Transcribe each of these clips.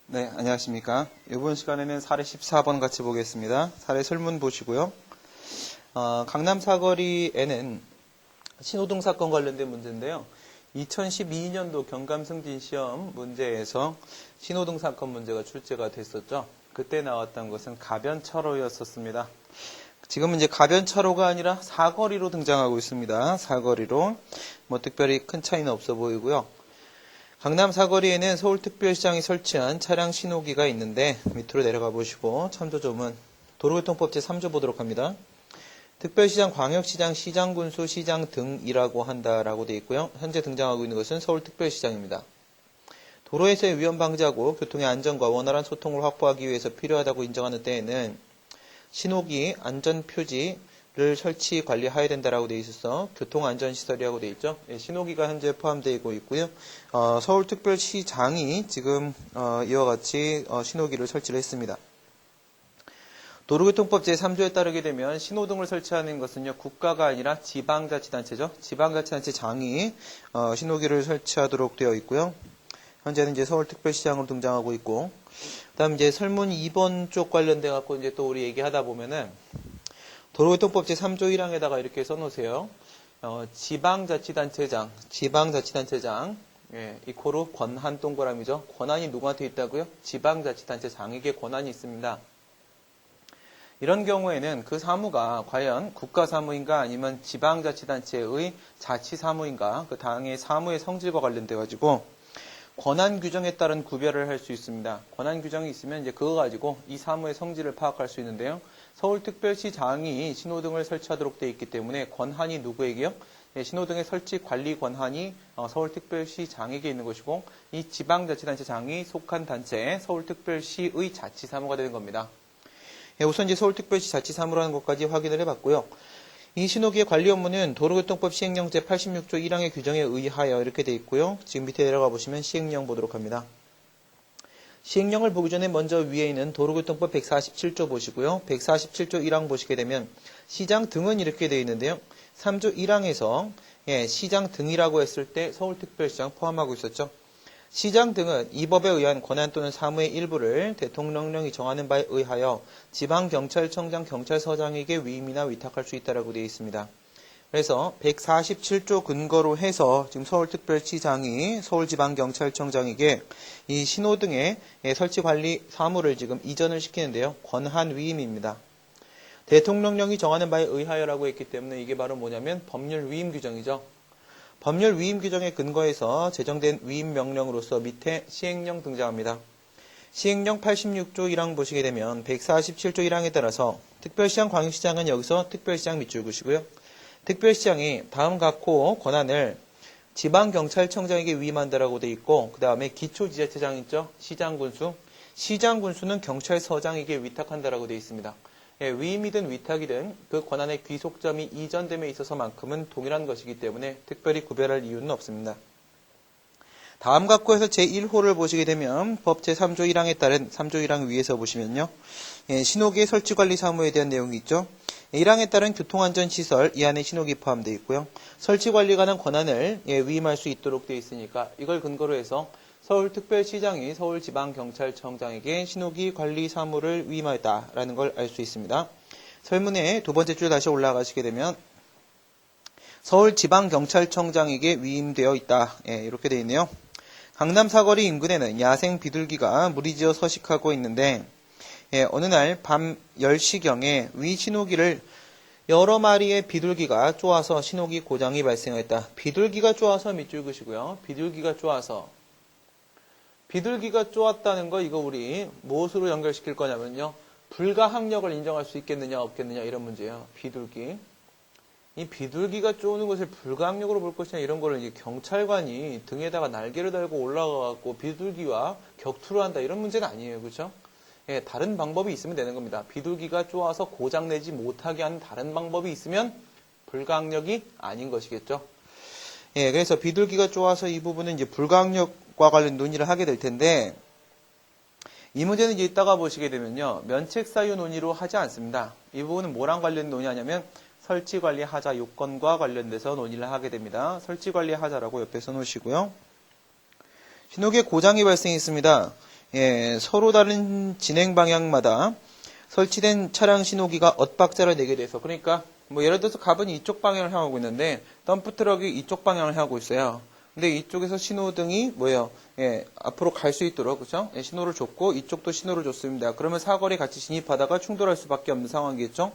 네, 안녕하십니까. 이번 시간에는 사례 14번 같이 보겠습니다. 사례 설문 보시고요. 강남 사거리에는 신호등 사건 관련된 문제인데요. 2012년도 경감승진 시험 문제에서 신호등 사건 문제가 출제가 됐었죠. 그때 나왔던 것은 가변차로였었습니다. 지금은 이제 가변차로가 아니라 사거리로 등장하고 있습니다. 사거리로. 뭐 특별히 큰 차이는 없어 보이고요. 강남 사거리에는 서울특별시장이 설치한 차량 신호기가 있는데 밑으로 내려가 보시고 참조조문 도로교통법 제3조 보도록 합니다. 특별시장, 광역시장, 시장군수, 시장 등이라고 한다라고 되어 있고요. 현재 등장하고 있는 것은 서울특별시장입니다. 도로에서의 위험 방지하고 교통의 안전과 원활한 소통을 확보하기 위해서 필요하다고 인정하는 때에는 신호기, 안전표지를 설치 관리해야 된다라고 되어 있어서 교통안전시설이라고 되어 있죠. 신호기가 현재 포함되어 있고요. 서울특별시장이 지금 이와 같이 신호기를 설치를 했습니다. 도로교통법 제3조에 따르게 되면 신호등을 설치하는 것은요, 국가가 아니라 지방자치단체죠. 지방자치단체장이 신호기를 설치하도록 되어 있고요. 현재는 이제 서울특별시장으로 등장하고 있고, 그다음 이제 설문 2번 쪽 관련돼 갖고 이제 또 우리 얘기하다 보면은 도로교통법 제3조 1항에다가 이렇게 써놓으세요. 지방자치단체장, 이코르 권한 동그라미죠. 권한이 누구한테 있다고요? 지방자치단체장에게 권한이 있습니다. 이런 경우에는 그 사무가 과연 국가사무인가 아니면 지방자치단체의 자치사무인가 그 당의 사무의 성질과 관련돼 가지고 권한 규정에 따른 구별을 할 수 있습니다. 권한 규정이 있으면 이제 그거 가지고 이 사무의 성질을 파악할 수 있는데요. 서울특별시장이 신호등을 설치하도록 되어 있기 때문에 권한이 누구에게요? 신호등의 설치 관리 권한이 서울특별시장에게 있는 것이고 이 지방자치단체장이 속한 단체 서울특별시의 자치사무가 되는 겁니다. 우선 이제 서울특별시 자치사무라는 것까지 확인을 해봤고요. 이 신호기의 관리 업무는 도로교통법 시행령 제86조 1항의 규정에 의하여 이렇게 되어 있고요. 지금 밑에 내려가 보시면 시행령 보도록 합니다. 시행령을 보기 전에 먼저 위에 있는 도로교통법 147조 보시고요. 147조 1항 보시게 되면 시장 등은 이렇게 되어 있는데요. 3조 1항에서 시장 등이라고 했을 때 서울특별시장 포함하고 있었죠. 시장 등은 이 법에 의한 권한 또는 사무의 일부를 대통령령이 정하는 바에 의하여 지방경찰청장, 경찰서장에게 위임이나 위탁할 수 있다고 되어 있습니다. 그래서 147조 근거로 해서 지금 서울특별시장이 서울지방경찰청장에게 이 신호등의 설치관리 사무를 지금 이전을 시키는데요. 권한 위임입니다. 대통령령이 정하는 바에 의하여라고 했기 때문에 이게 바로 뭐냐면 법률 위임 규정이죠. 법률 위임 규정에 근거해서 제정된 위임 명령으로서 밑에 시행령 등장합니다. 시행령 86조 1항 보시게 되면 147조 1항에 따라서 특별시장, 광역시장은 여기서 특별시장 밑줄 그시고요. 특별시장이 다음 각호 권한을 지방경찰청장에게 위임한다라고 되어 있고 그 다음에 기초지자체장 있죠. 시장군수. 시장군수는 경찰서장에게 위탁한다라고 되어 있습니다. 위임이든 위탁이든 그 권한의 귀속점이 이전됨에 있어서만큼은 동일한 것이기 때문에 특별히 구별할 이유는 없습니다. 다음 각호에서 제1호를 보시게 되면 법 제3조 1항에 따른 3조 1항 위에서 보시면요. 신호기의 설치관리 사무에 대한 내용이 있죠. 1항에 따른 교통안전시설 이 안에 신호기 포함되어 있고요. 설치관리에 관한 권한을 위임할 수 있도록 되어 있으니까 이걸 근거로 해서 서울특별시장이 서울지방경찰청장에게 신호기 관리 사무를 위임하였다라는 걸 알 수 있습니다. 설문의 두 번째 줄 다시 올라가시게 되면 서울지방경찰청장에게 위임되어 있다. 이렇게 되어 있네요. 강남 사거리 인근에는 야생 비둘기가 무리지어 서식하고 있는데 어느 날 밤 10시경에 위 신호기를 여러 마리의 비둘기가 쪼아서 신호기 고장이 발생했다. 비둘기가 쪼아서 밑줄 그시고요. 비둘기가 쪼았다는 거 이거 우리 무엇으로 연결시킬 거냐면요. 불가항력을 인정할 수 있겠느냐 없겠느냐 이런 문제예요. 비둘기. 이 비둘기가 쪼는 것을 불가항력으로 볼 것이냐 이런 거를 이제 경찰관이 등에다가 날개를 달고 올라가갖고 비둘기와 격투를 한다 이런 문제는 아니에요. 그렇죠? 다른 방법이 있으면 되는 겁니다. 비둘기가 쪼아서 고장내지 못하게 하는 다른 방법이 있으면 불가항력이 아닌 것이겠죠. 그래서 비둘기가 쪼아서 이 부분은 이제 불가항력과 관련 논의를 하게 될 텐데 이 문제는 이제 이따가 보시게 되면요. 면책사유 논의로 하지 않습니다. 이 부분은 뭐랑 관련 논의하냐면 설치관리하자 요건과 관련돼서 논의를 하게 됩니다. 설치관리하자라고 옆에 써놓으시고요. 신호기에 고장이 발생했습니다. 서로 다른 진행 방향마다 설치된 차량 신호기가 엇박자를 내게 돼서, 그러니까 뭐 예를 들어서 갑은 이쪽 방향을 향하고 있는데 덤프트럭이 이쪽 방향을 향하고 있어요. 근데 이쪽에서 신호등이 뭐예요? 앞으로 갈 수 있도록, 그죠? 신호를 줬고 이쪽도 신호를 줬습니다. 그러면 사거리 같이 진입하다가 충돌할 수밖에 없는 상황이겠죠?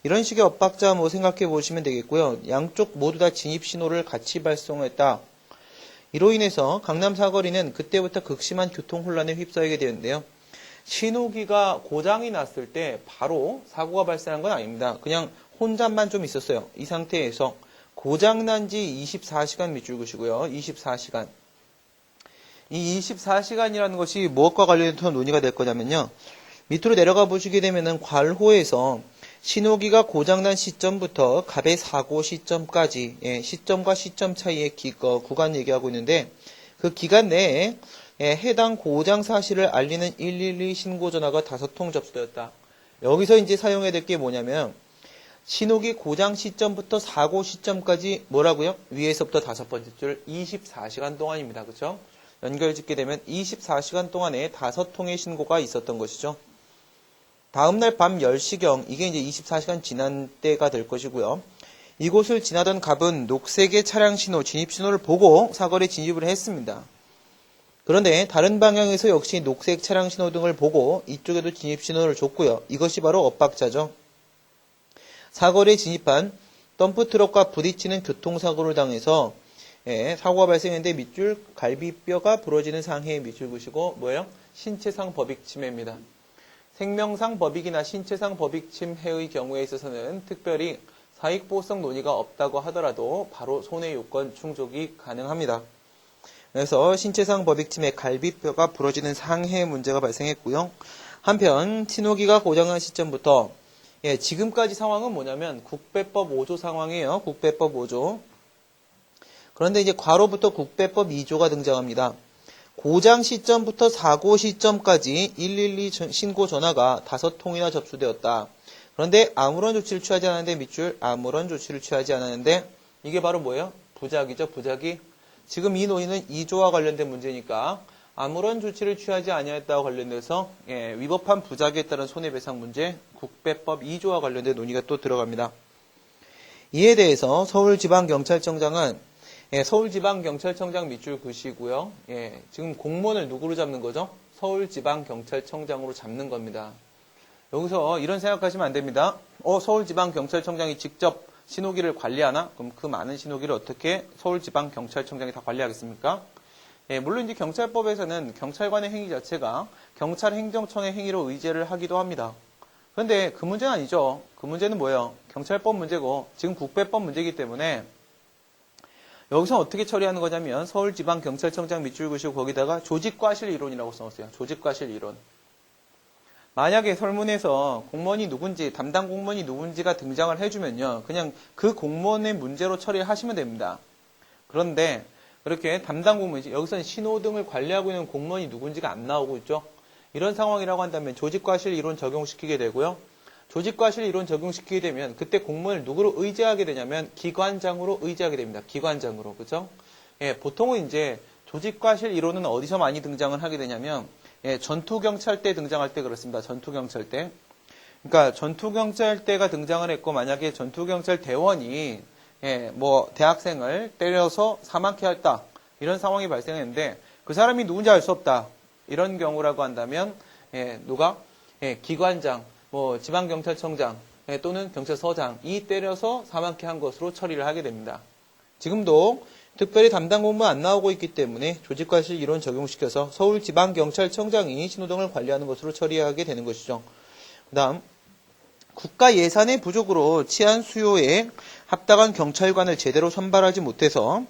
이런 식의 엇박자 뭐 생각해 보시면 되겠고요. 양쪽 모두 다 진입 신호를 같이 발송했다. 이로 인해서 강남 사거리는 그때부터 극심한 교통 혼란에 휩싸이게 되는데요. 신호기가 고장이 났을 때 바로 사고가 발생한 건 아닙니다. 그냥 혼잡만 좀 있었어요. 이 상태에서 고장난 지 24시간 밑줄 그시고요. 24시간. 이 24시간이라는 것이 무엇과 관련해서 논의가 될 거냐면요. 밑으로 내려가 보시게 되면은 괄호에서 신호기가 고장난 시점부터 갑의 사고 시점까지, 시점과 시점 사이의 구간 얘기하고 있는데, 그 기간 내에 해당 고장 사실을 알리는 112 신고 전화가 5통 접수되었다. 여기서 이제 사용해야 될 게 뭐냐면, 신호기 고장 시점부터 사고 시점까지 뭐라고요? 위에서부터 5번째 줄 24시간 동안입니다. 그렇죠? 연결 짓게 되면 24시간 동안에 5통의 신고가 있었던 것이죠. 다음날 밤 10시경, 이게 이제 24시간 지난 때가 될 것이고요. 이곳을 지나던 갑은 녹색의 차량 신호, 진입 신호를 보고 사거리에 진입을 했습니다. 그런데 다른 방향에서 역시 녹색 차량 신호등을 보고 이쪽에도 진입 신호를 줬고요. 이것이 바로 엇박자죠. 사거리에 진입한 덤프트럭과 부딪히는 교통사고를 당해서 사고가 발생했는데 밑줄 갈비뼈가 부러지는 상해의 밑줄 그시고 뭐예요? 신체상 법익침해입니다. 생명상 법익이나 신체상 법익침해의 경우에 있어서는 특별히 사익보호성 논의가 없다고 하더라도 바로 손해요건 충족이 가능합니다. 그래서 신체상 법익침해 갈비뼈가 부러지는 상해 문제가 발생했고요. 한편 신호기가 고장난 시점부터 지금까지 상황은 뭐냐면 국배법 5조 상황이에요. 국배법 5조. 그런데 이제 괄호부터 국배법 2조가 등장합니다. 고장 시점부터 사고 시점까지 112 신고 전화가 5통이나 접수되었다. 그런데 아무런 조치를 취하지 않았는데 밑줄 아무런 조치를 취하지 않았는데 이게 바로 뭐예요? 부작이죠. 부작이. 지금 이 논의는 2조와 관련된 문제니까 아무런 조치를 취하지 아니했다와 관련돼서 위법한 부작에 따른 손해배상 문제 국배법 2조와 관련된 논의가 또 들어갑니다. 이에 대해서 서울지방경찰청장은 서울지방경찰청장 밑줄 그시고요. 지금 공무원을 누구로 잡는 거죠? 서울지방경찰청장으로 잡는 겁니다. 여기서 이런 생각하시면 안 됩니다. 서울지방경찰청장이 직접 신호기를 관리하나? 그럼 그 많은 신호기를 어떻게 서울지방경찰청장이 다 관리하겠습니까? 물론 이제 경찰법에서는 경찰관의 행위 자체가 경찰행정청의 행위로 의제를 하기도 합니다. 그런데 그 문제는 아니죠. 그 문제는 뭐예요? 경찰법 문제고 지금 국배법 문제이기 때문에 여기서 어떻게 처리하는 거냐면 서울지방경찰청장 밑줄 그시고 거기다가 조직과실 이론이라고 써놓았어요. 조직과실 이론. 만약에 설문에서 공무원이 누군지, 담당 공무원이 누군지가 등장을 해주면요. 그냥 그 공무원의 문제로 처리하시면 됩니다. 그런데 그렇게 담당 공무원이, 여기서는 신호등을 관리하고 있는 공무원이 누군지가 안 나오고 있죠. 이런 상황이라고 한다면 조직과실 이론 적용시키게 되고요. 조직과실 이론 적용시키게 되면 그때 공무원을 누구로 의제하게 되냐면 기관장으로 의제하게 됩니다. 기관장으로. 그죠? 보통은 이제 조직과실 이론은 어디서 많이 등장을 하게 되냐면 전투경찰 때 등장할 때 그렇습니다. 전투경찰 때. 그러니까 전투경찰 때가 등장을 했고 만약에 전투경찰 대원이 뭐 대학생을 때려서 사망케 했다. 이런 상황이 발생했는데 그 사람이 누군지 알 수 없다. 이런 경우라고 한다면 누가? 기관장, 뭐 지방경찰청장 또는 경찰서장이 때려서 사망케 한 것으로 처리를 하게 됩니다. 지금도 특별히 담당 공무원 안 나오고 있기 때문에 조직과실 이론 적용시켜서 서울지방경찰청장이 신호등을 관리하는 것으로 처리하게 되는 것이죠. 그 다음 국가 예산의 부족으로 치안 수요에 합당한 경찰관을 제대로 선발하지 못해서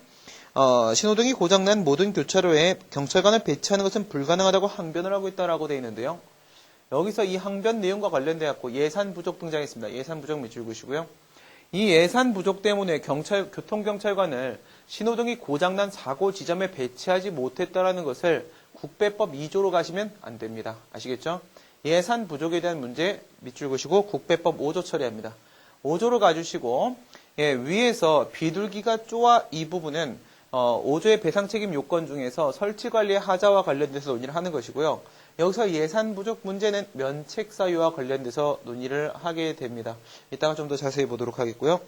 신호등이 고장난 모든 교차로에 경찰관을 배치하는 것은 불가능하다고 항변을 하고 있다라고 되어 있는데요. 여기서 이 항변 내용과 관련돼 갖고 예산 부족 등장했습니다. 예산 부족 밑줄 그시고요. 이 예산 부족 때문에 교통경찰관을 신호등이 고장난 사고 지점에 배치하지 못했다라는 것을 국배법 2조로 가시면 안 됩니다. 아시겠죠? 예산 부족에 대한 문제 밑줄 그시고 국배법 5조 처리합니다. 5조로 가주시고 위에서 비둘기가 쪼아 이 부분은 5조의 배상책임 요건 중에서 설치관리의 하자와 관련돼서 논의를 하는 것이고요. 여기서 예산 부족 문제는 면책 사유와 관련돼서 논의를 하게 됩니다. 이따가 좀 더 자세히 보도록 하겠고요.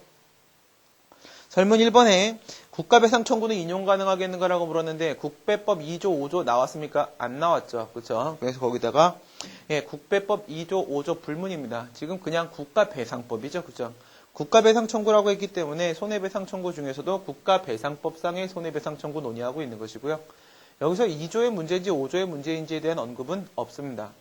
설문 1번에 국가배상 청구는 인용 가능하겠는가라고 물었는데 국배법 2조 5조 나왔습니까? 안 나왔죠. 그렇죠? 그래서 거기다가 국배법 2조 5조 불문입니다. 지금 그냥 국가배상법이죠. 그렇죠? 국가배상 청구라고 했기 때문에 손해배상 청구 중에서도 국가배상법상의 손해배상 청구 논의하고 있는 것이고요. 여기서 2조의 문제인지 5조의 문제인지에 대한 언급은 없습니다.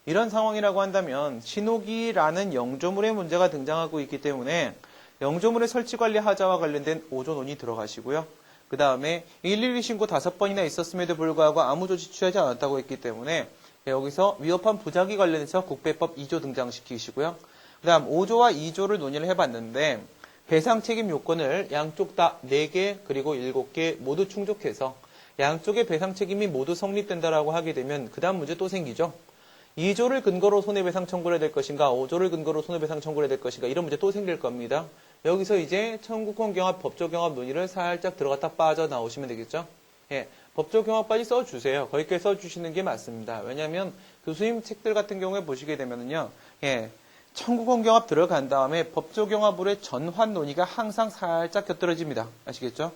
이런 상황이라고 한다면 신호기라는 영조물의 문제가 등장하고 있기 때문에 영조물의 설치관리 하자와 관련된 5조 논의 들어가시고요. 그 다음에 112 신고 5번이나 있었음에도 불구하고 아무 조치 취하지 않았다고 했기 때문에 여기서 위협한 부작위 관련해서 국배법 2조 등장시키시고요. 그 다음 5조와 2조를 논의를 해봤는데 배상 책임 요건을 양쪽 다 4개 그리고 7개 모두 충족해서 양쪽의 배상 책임이 모두 성립된다라고 하게 되면 그 다음 문제 또 생기죠. 2조를 근거로 손해배상 청구를 해야 될 것인가 5조를 근거로 손해배상 청구를 해야 될 것인가 이런 문제 또 생길 겁니다. 여기서 이제 청구권 경합, 법조 경합 논의를 살짝 들어갔다 빠져나오시면 되겠죠. 법조 경합까지 써주세요. 거기까지 써주시는 게 맞습니다. 왜냐하면 교수님 책들 같은 경우에 보시게 되면은요. 청구권 경합 들어간 다음에 법조 경합으로의 전환 논의가 항상 살짝 곁들여집니다. 아시겠죠?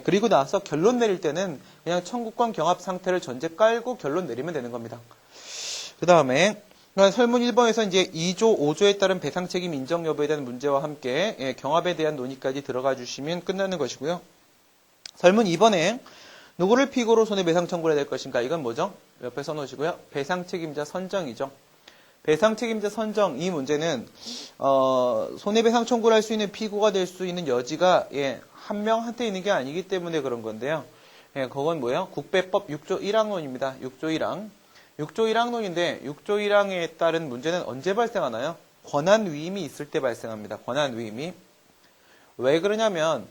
그리고 나서 결론 내릴 때는 그냥 청구권 경합 상태를 전제 깔고 결론 내리면 되는 겁니다. 그 다음에 설문 1번에서 이제 2조, 5조에 따른 배상 책임 인정 여부에 대한 문제와 함께 경합에 대한 논의까지 들어가 주시면 끝나는 것이고요. 설문 2번에 누구를 피고로 손해배상 청구를 해야 될 것인가? 이건 뭐죠? 옆에 써놓으시고요. 배상 책임자 선정이죠. 배상 책임자 선정 이 문제는 손해배상 청구를 할 수 있는 피고가 될 수 있는 여지가 한 명한테 있는 게 아니기 때문에 그런 건데요. 그건 뭐예요? 국배법 6조 1항론입니다. 6조 1항. 6조 1항론인데 6조 1항에 따른 문제는 언제 발생하나요? 권한 위임이 있을 때 발생합니다. 권한 위임이. 왜 그러냐면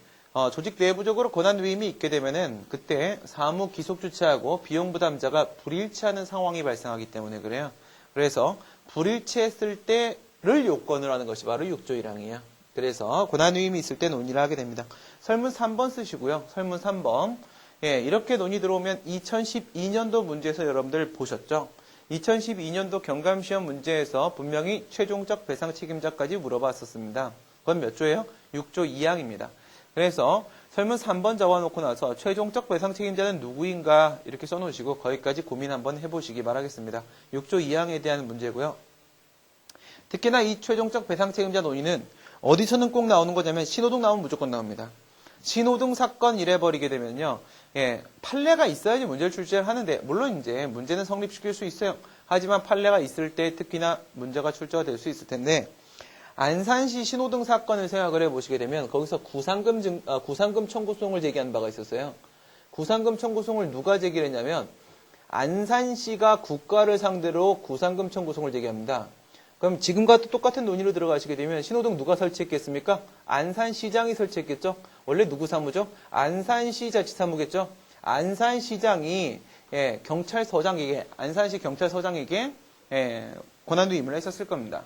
조직 내부적으로 권한 위임이 있게 되면은 그때 사무 기속 주체하고 비용 부담자가 불일치하는 상황이 발생하기 때문에 그래요. 그래서 불일치했을 때를 요건으로 하는 것이 바로 6조 1항이에요. 그래서 권한 위임이 있을 때 논의를 하게 됩니다. 설문 3번 쓰시고요. 설문 3번. 이렇게 논의 들어오면 2012년도 문제에서 여러분들 보셨죠? 2012년도 경감시험 문제에서 분명히 최종적 배상 책임자까지 물어봤었습니다. 그건 몇 조예요? 6조 2항입니다. 그래서 설문 3번 적어놓고 나서 최종적 배상 책임자는 누구인가 이렇게 써놓으시고 거기까지 고민 한번 해보시기 바라겠습니다. 6조 2항에 대한 문제고요. 특히나 이 최종적 배상 책임자 논의는 어디서는 꼭 나오는 거냐면 신호등 나오면 무조건 나옵니다. 신호등 사건 이래버리게 되면요. 판례가 있어야지 문제를 출제를 하는데 물론 이제 문제는 성립시킬 수 있어요. 하지만 판례가 있을 때 특히나 문제가 출제가 될 수 있을 텐데 안산시 신호등 사건을 생각을 해보시게 되면 거기서 구상금 청구송을 제기한 바가 있었어요. 구상금 청구송을 누가 제기를 했냐면 안산시가 국가를 상대로 구상금 청구송을 제기합니다. 그럼 지금과 똑같은 논의로 들어가시게 되면 신호등 누가 설치했겠습니까? 안산시장이 설치했겠죠? 원래 누구 사무죠? 안산시 자치사무겠죠? 안산시장이 경찰서장에게 안산시 경찰서장에게 권한 위임을 했었을 겁니다.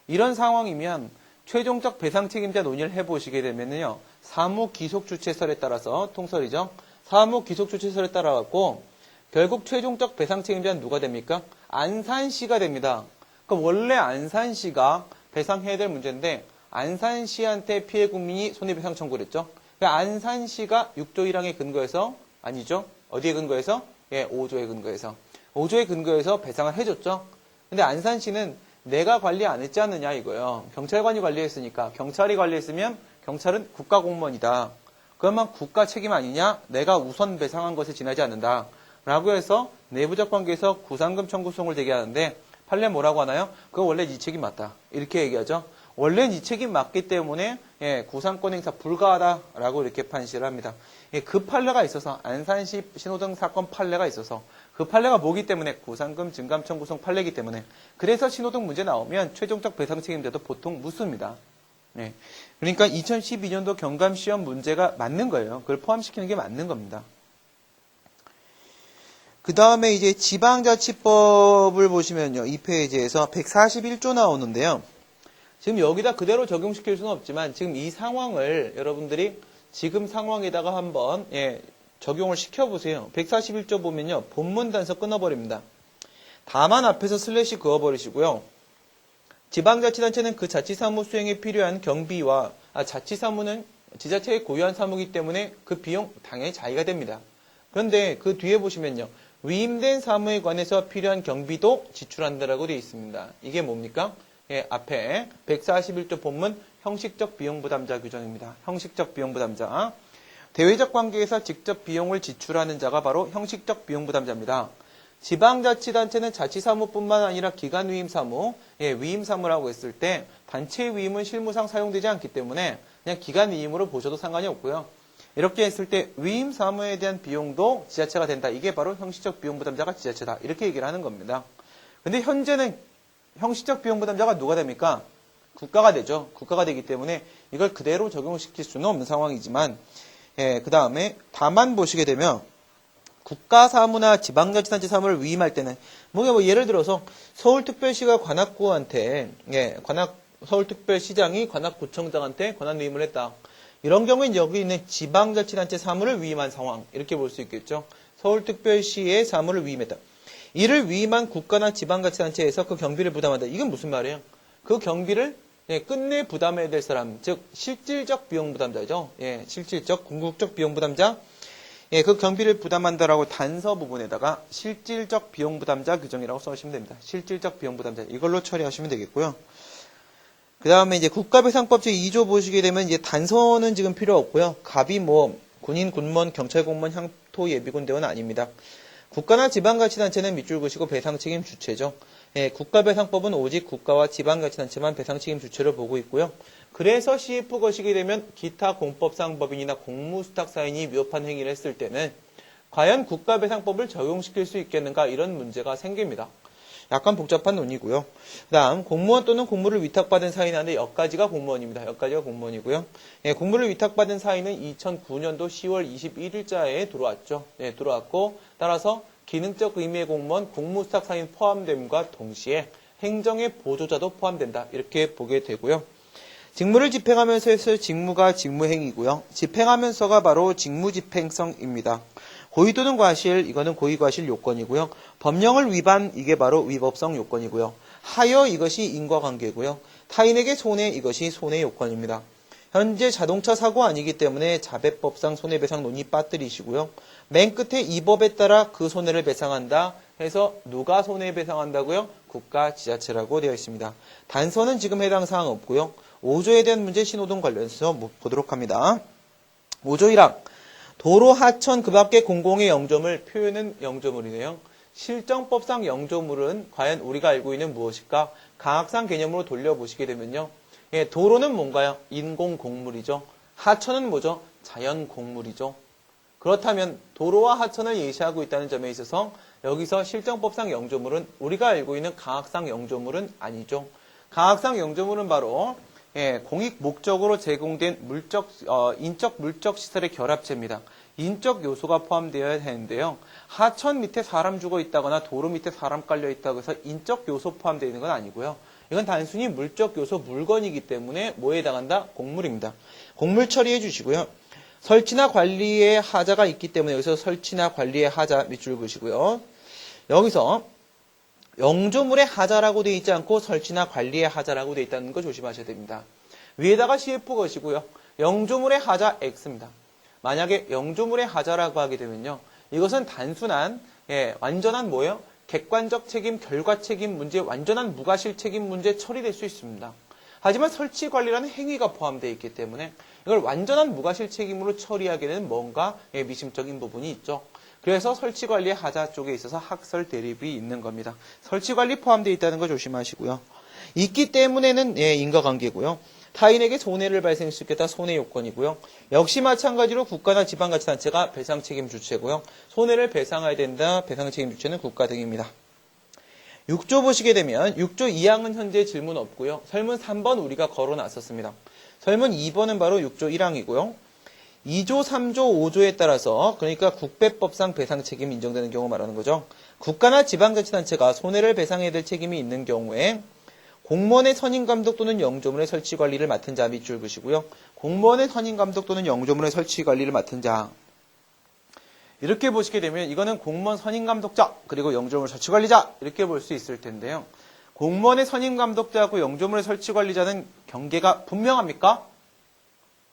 이런 상황이면 최종적 배상 책임자 논의를 해보시게 되면요. 사무기속주체설에 따라서 통설이죠. 사무기속주체설에 따라 갖고 결국 최종적 배상 책임자는 누가 됩니까? 안산시가 됩니다. 그럼 원래 안산시가 배상해야 될 문제인데 안산시한테 피해 국민이 손해배상 청구를 했죠. 안산시가 6조 1항에 근거해서 아니죠. 어디에 근거해서? 5조에 근거해서. 5조에 근거해서 배상을 해줬죠. 근데 안산시는 내가 관리 안 했지 않느냐 이거예요. 경찰관이 관리했으니까. 경찰이 관리했으면 경찰은 국가공무원이다. 그러면 국가 책임 아니냐? 내가 우선 배상한 것에 지나지 않는다. 라고 해서 내부적 관계에서 구상금 청구송을 제기하는데 판례 뭐라고 하나요? 그거 원래 네 책임 맞다. 이렇게 얘기하죠. 원래 네 책임 맞기 때문에 구상권 행사 불가하다라고 이렇게 판시를 합니다. 그 판례가 있어서 안산시 신호등 사건 판례가 있어서 그 판례가 뭐기 때문에 구상금 증감 청구송 판례이기 때문에 그래서 신호등 문제 나오면 최종적 배상 책임자도 보통 묻습니다. 그러니까 2012년도 경감시험 문제가 맞는 거예요. 그걸 포함시키는 게 맞는 겁니다. 그 다음에 이제 지방자치법을 보시면요. 2페이지에서 141조 나오는데요. 지금 여기다 그대로 적용시킬 수는 없지만 지금 이 상황을 여러분들이 지금 상황에다가 한번 적용을 시켜보세요. 141조 보면요. 본문 단서 끊어버립니다. 다만 앞에서 슬래시 그어버리시고요. 지방자치단체는 그 자치사무 수행에 필요한 경비와 자치사무는 지자체의 고유한 사무이기 때문에 그 비용 당연히 자기가 됩니다. 그런데 그 뒤에 보시면요. 위임된 사무에 관해서 필요한 경비도 지출한다라고 되어 있습니다. 이게 뭡니까? 앞에 141조 본문 형식적 비용부담자 규정입니다. 형식적 비용부담자. 대외적 관계에서 직접 비용을 지출하는 자가 바로 형식적 비용부담자입니다. 지방자치단체는 자치사무뿐만 아니라 기관위임사무, 위임사무라고 했을 때 단체 위임은 실무상 사용되지 않기 때문에 그냥 기관위임으로 보셔도 상관이 없고요. 이렇게 했을 때 위임사무에 대한 비용도 지자체가 된다. 이게 바로 형식적 비용부담자가 지자체다. 이렇게 얘기를 하는 겁니다. 근데 현재는 형식적 비용부담자가 누가 됩니까? 국가가 되죠. 국가가 되기 때문에 이걸 그대로 적용시킬 수는 없는 상황이지만 그 다음에 다만 보시게 되면 국가사무나 지방자치단체 사무를 위임할 때는 뭐 예를 들어서 서울특별시가 관악구한테 서울특별시장이 관악구청장한테 권한위임을 했다. 이런 경우엔 여기 있는 지방자치단체 사무를 위임한 상황 이렇게 볼 수 있겠죠. 서울특별시의 사무를 위임했다. 이를 위임한 국가나 지방자치단체에서 그 경비를 부담한다. 이건 무슨 말이에요? 그 경비를 끝내 부담해야 될 사람, 즉 실질적 비용부담자죠. 실질적 궁극적 비용부담자. 그 경비를 부담한다라고 단서 부분에다가 실질적 비용부담자 규정이라고 써주시면 됩니다. 실질적 비용부담자 이걸로 처리하시면 되겠고요. 그 다음에 이제 국가배상법 제2조 보시게 되면 이제 단서는 지금 필요 없고요. 갑이 뭐 군인, 군무원, 경찰 공무원, 향토 예비군 대원 아닙니다. 국가나 지방자치단체는 밑줄 그시고 배상책임 주체죠. 국가배상법은 오직 국가와 지방자치단체만 배상책임 주체로 보고 있고요. 그래서 CF 거시게 되면 기타 공법상 법인이나 공무수탁사인이 위법한 행위를 했을 때는 과연 국가배상법을 적용시킬 수 있겠는가 이런 문제가 생깁니다. 약간 복잡한 논의고요. 그 다음 공무원 또는 공무를 위탁받은 사인하는데 여기까지가 공무원입니다. 여기까지가 공무원이고요. 공무를 위탁받은 사인은 2009년도 10월 21일자에 들어왔죠. 들어왔고 따라서 기능적 의미의 공무원, 공무수탁사인 포함됨과 동시에 행정의 보조자도 포함된다. 이렇게 보게 되고요. 직무를 집행하면서 했을 직무가 직무행위고요. 집행하면서가 바로 직무집행성입니다. 고의 또는 과실, 이거는 고의과실 요건이고요. 법령을 위반, 이게 바로 위법성 요건이고요. 하여, 이것이 인과관계고요. 타인에게 손해, 이것이 손해 요건입니다. 현재 자동차 사고 아니기 때문에 자배법상 손해배상 논의 빠뜨리시고요. 맨 끝에 이 법에 따라 그 손해를 배상한다 해서 누가 손해배상한다고요? 국가, 지자체라고 되어 있습니다. 단서는 지금 해당 사항 없고요. 5조에 대한 문제 신호등 관련해서 보도록 합니다. 5조 1항 도로, 하천, 그 밖의 공공의 영조물, 표현은 영조물이네요. 실정법상 영조물은 과연 우리가 알고 있는 무엇일까? 강학상 개념으로 돌려보시게 되면요. 도로는 뭔가요? 인공공물이죠. 하천은 뭐죠? 자연공물이죠. 그렇다면 도로와 하천을 예시하고 있다는 점에 있어서 여기서 실정법상 영조물은 우리가 알고 있는 강학상 영조물은 아니죠. 강학상 영조물은 바로 공익 목적으로 제공된 인적 물적 시설의 결합체입니다. 인적 요소가 포함되어야 되는데요. 하천 밑에 사람 죽어 있다거나 도로 밑에 사람 깔려 있다고 해서 인적 요소 포함되어 있는 건 아니고요. 이건 단순히 물적 요소 물건이기 때문에 뭐에 해당한다? 공물입니다. 공물 처리해 주시고요. 설치나 관리에 하자가 있기 때문에 여기서 설치나 관리에 하자 밑줄 그시고요. 여기서 영조물의 하자라고 되어 있지 않고 설치나 관리의 하자라고 되어 있다는 거 조심하셔야 됩니다. 위에다가 CF 것이고요. 영조물의 하자 X입니다. 만약에 영조물의 하자라고 하게 되면요. 이것은 단순한 완전한 뭐예요? 객관적 책임, 결과 책임 문제, 완전한 무과실 책임 문제 처리될 수 있습니다. 하지만 설치 관리라는 행위가 포함되어 있기 때문에 이걸 완전한 무과실 책임으로 처리하기에는 뭔가 미심적인 부분이 있죠. 그래서 설치관리의 하자 쪽에 있어서 학설 대립이 있는 겁니다. 설치관리 포함되어 있다는 거 조심하시고요. 있기 때문에는 인과관계고요. 타인에게 손해를 발생할 수 있겠다 손해 요건이고요. 역시 마찬가지로 국가나 지방자치단체가 배상 책임 주체고요. 손해를 배상해야 된다. 배상 책임 주체는 국가 등입니다. 6조 보시게 되면 6조 2항은 현재 질문 없고요. 설문 3번 우리가 걸어놨었습니다. 설문 2번은 바로 6조 1항이고요. 2조, 3조, 5조에 따라서 그러니까 국배법상 배상 책임이 인정되는 경우 말하는 거죠. 국가나 지방자치단체가 손해를 배상해야 될 책임이 있는 경우에 공무원의 선임감독 또는 영조물의 설치관리를 맡은 자 밑줄 그시고요. 공무원의 선임감독 또는 영조물의 설치관리를 맡은 자. 이렇게 보시게 되면 이거는 공무원 선임감독자 그리고 영조물 설치관리자 이렇게 볼 수 있을 텐데요. 공무원의 선임감독자하고 영조물의 설치관리자는 경계가 분명합니까?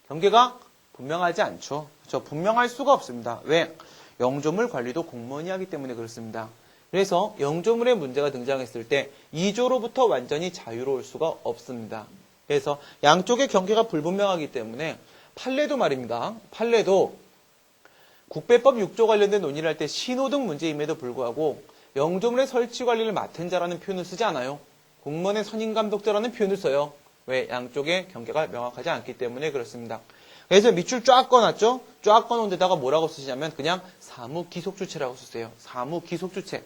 경계가 분명하지 않죠. 그렇죠? 분명할 수가 없습니다. 왜? 영조물 관리도 공무원이 하기 때문에 그렇습니다. 그래서 영조물의 문제가 등장했을 때 2조로부터 완전히 자유로울 수가 없습니다. 그래서 양쪽의 경계가 불분명하기 때문에 판례도 말입니다. 판례도 국배법 6조 관련된 논의를 할 때 신호등 문제임에도 불구하고 영조물의 설치 관리를 맡은 자라는 표현을 쓰지 않아요. 공무원의 선임감독자라는 표현을 써요. 왜? 양쪽의 경계가 명확하지 않기 때문에 그렇습니다. 그래서 밑줄 쫙 꺼놨죠? 쫙 꺼놓은 데다가 뭐라고 쓰시냐면 그냥 사무기속주체라고 쓰세요. 사무기속주체.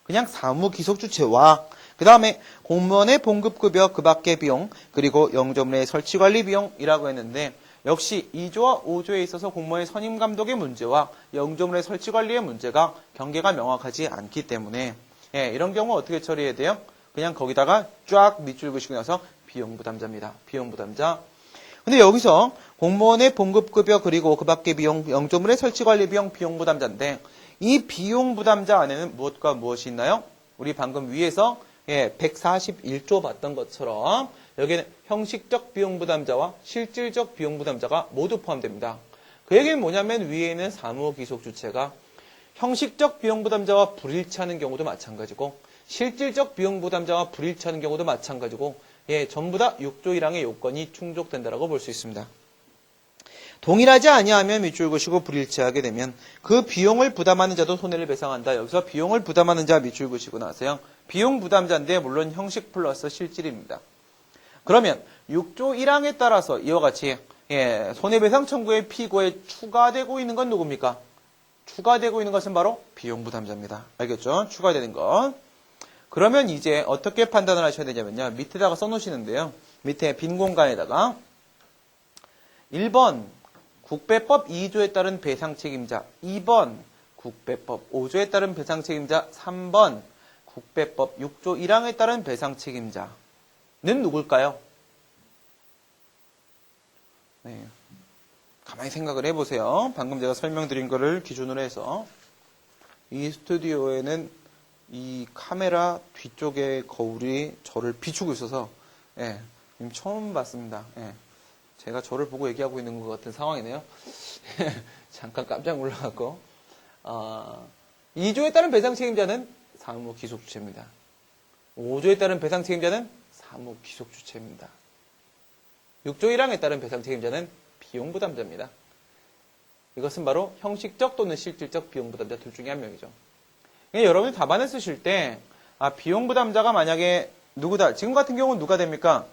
그냥 사무기속주체와 그 다음에 공무원의 봉급급여 그 밖의 비용 그리고 영조물의 설치관리 비용이라고 했는데 역시 2조와 5조에 있어서 공무원의 선임감독의 문제와 영조물의 설치관리의 문제가 경계가 명확하지 않기 때문에 이런 경우 어떻게 처리해야 돼요? 그냥 거기다가 쫙 밑줄 그시고 나서 비용부담자입니다. 비용부담자. 근데 여기서 공무원의 봉급급여 그리고 그 밖의 비용, 영조물의 설치관리 비용, 비용부담자인데 이 비용부담자 안에는 무엇과 무엇이 있나요? 우리 방금 위에서 141조 봤던 것처럼 여기에는 형식적 비용부담자와 실질적 비용부담자가 모두 포함됩니다. 그 얘기는 뭐냐면 위에는 사무기속주체가 형식적 비용부담자와 불일치하는 경우도 마찬가지고 실질적 비용부담자와 불일치하는 경우도 마찬가지고 전부 다 6조 1항의 요건이 충족된다라고 볼 수 있습니다. 동일하지 아니하면 밑줄 그시고 불일치하게 되면 그 비용을 부담하는 자도 손해를 배상한다. 여기서 비용을 부담하는 자 밑줄 그시고 나서요. 비용 부담자인데 물론 형식 플러스 실질입니다. 그러면 6조 1항에 따라서 이와 같이 손해배상 청구의 피고에 추가되고 있는 건 누굽니까? 추가되고 있는 것은 바로 비용 부담자입니다. 알겠죠? 추가되는 것. 그러면 이제 어떻게 판단을 하셔야 되냐면요. 밑에다가 써놓으시는데요. 밑에 빈 공간에다가 1번 국배법 2조에 따른 배상 책임자, 2번 국배법 5조에 따른 배상 책임자, 3번 국배법 6조 1항에 따른 배상 책임자는 누굴까요? 네. 가만히 생각을 해보세요. 방금 제가 설명드린 거를 기준으로 해서 이 스튜디오에는 이 카메라 뒤쪽에 거울이 저를 비추고 있어서 처음 봤습니다. 제가 저를 보고 얘기하고 있는 것 같은 상황이네요. 잠깐 깜짝 놀라갖고 2조에 따른 배상 책임자는 사무기속주체입니다. 5조에 따른 배상 책임자는 사무기속주체입니다. 6조 1항에 따른 배상 책임자는 비용부담자입니다. 이것은 바로 형식적 또는 실질적 비용부담자 둘 중에 한 명이죠. 여러분이 답안을 쓰실 때 비용부담자가 만약에 누구다. 지금 같은 경우는 누가 됩니까?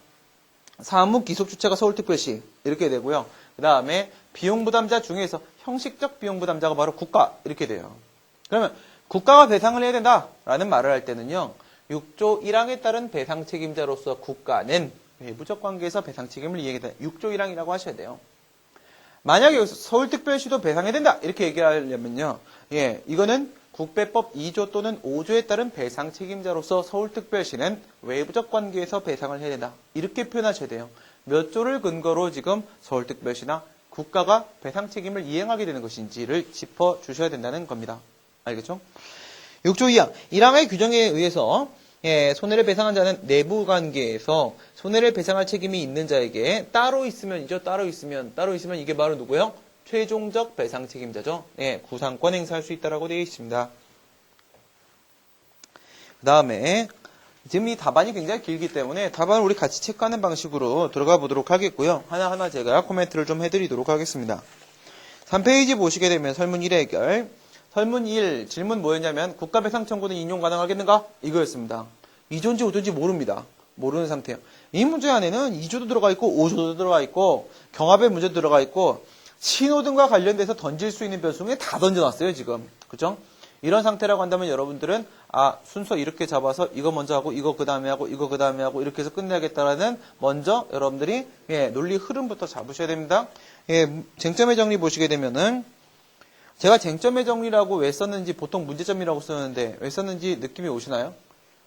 사무기속주체가 서울특별시 이렇게 되고요. 그 다음에 비용부담자 중에서 형식적 비용부담자가 바로 국가 이렇게 돼요. 그러면 국가가 배상을 해야 된다라는 말을 할 때는요. 6조 1항에 따른 배상 책임자로서 국가는 외부적 관계에서 배상 책임을 이행해야 된다. 6조 1항이라고 하셔야 돼요. 만약에 여기서 서울특별시도 배상해야 된다 이렇게 얘기하려면요. 이거는 국배법 2조 또는 5조에 따른 배상 책임자로서 서울특별시는 외부적 관계에서 배상을 해야 된다. 이렇게 표현하셔야 돼요. 몇 조를 근거로 지금 서울특별시나 국가가 배상 책임을 이행하게 되는 것인지를 짚어주셔야 된다는 겁니다. 알겠죠? 6조 2항. 1항의 규정에 의해서 손해를 배상한 자는 내부 관계에서 손해를 배상할 책임이 있는 자에게 따로 있으면이죠. 따로 있으면 이게 바로 누구예요? 최종적 배상 책임자죠. 구상권 행사할 수 있다라고 되어 있습니다. 그 다음에 지금 이 답안이 굉장히 길기 때문에 답안을 우리 같이 체크하는 방식으로 들어가 보도록 하겠고요. 하나하나 제가 코멘트를 좀 해드리도록 하겠습니다. 3페이지 보시게 되면 설문 1의 해결. 설문 1 질문 뭐였냐면 국가배상 청구는 인용 가능하겠는가? 이거였습니다. 2조인지 5조인지 모릅니다. 모르는 상태예요. 이 문제 안에는 2조도 들어가 있고 5조도 들어가 있고 경합의 문제도 들어가 있고 신호등과 관련돼서 던질 수 있는 변수에 다 던져놨어요, 지금. 그죠? 이런 상태라고 한다면 여러분들은, 순서 이렇게 잡아서 이거 먼저 하고, 이거 그 다음에 하고, 이거 그 다음에 하고, 이렇게 해서 끝내야겠다라는, 먼저 여러분들이, 논리 흐름부터 잡으셔야 됩니다. 쟁점의 정리 보시게 되면은, 제가 쟁점의 정리라고 왜 썼는지 보통 문제점이라고 쓰는데, 왜 썼는지 느낌이 오시나요?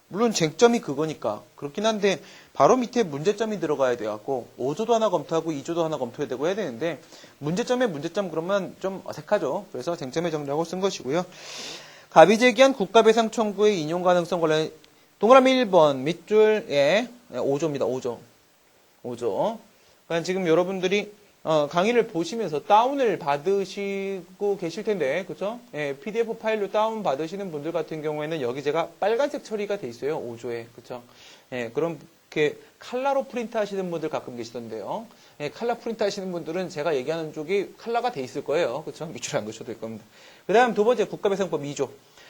물론 쟁점이 그거니까. 그렇긴 한데 바로 밑에 문제점이 들어가야 돼갖고 5조도 하나 검토하고 2조도 하나 검토해야 되고 해야 되는데 문제점에 문제점 그러면 좀 어색하죠. 그래서 쟁점에 정리하고 쓴 것이고요. 갑이 제기한 국가배상 청구의 인용 가능성 관련 동그라미 1번 밑줄에 5조입니다. 5조. 5조. 그러니까 지금 여러분들이 강의를 보시면서 다운을 받으시고 계실 텐데, 그쵸? 예, PDF 파일로 다운 받으시는 분들 같은 경우에는 여기 제가 빨간색 처리가 돼 있어요. 5조에. 그쵸? 예, 그렇게 칼라로 프린트 하시는 분들 가끔 계시던데요. 예, 칼라 프린트 하시는 분들은 제가 얘기하는 쪽이 칼라가 돼 있을 거예요. 그쵸? 밑줄에 안 그셔도 될 겁니다. 그 다음 두 번째 국가배상법 2조.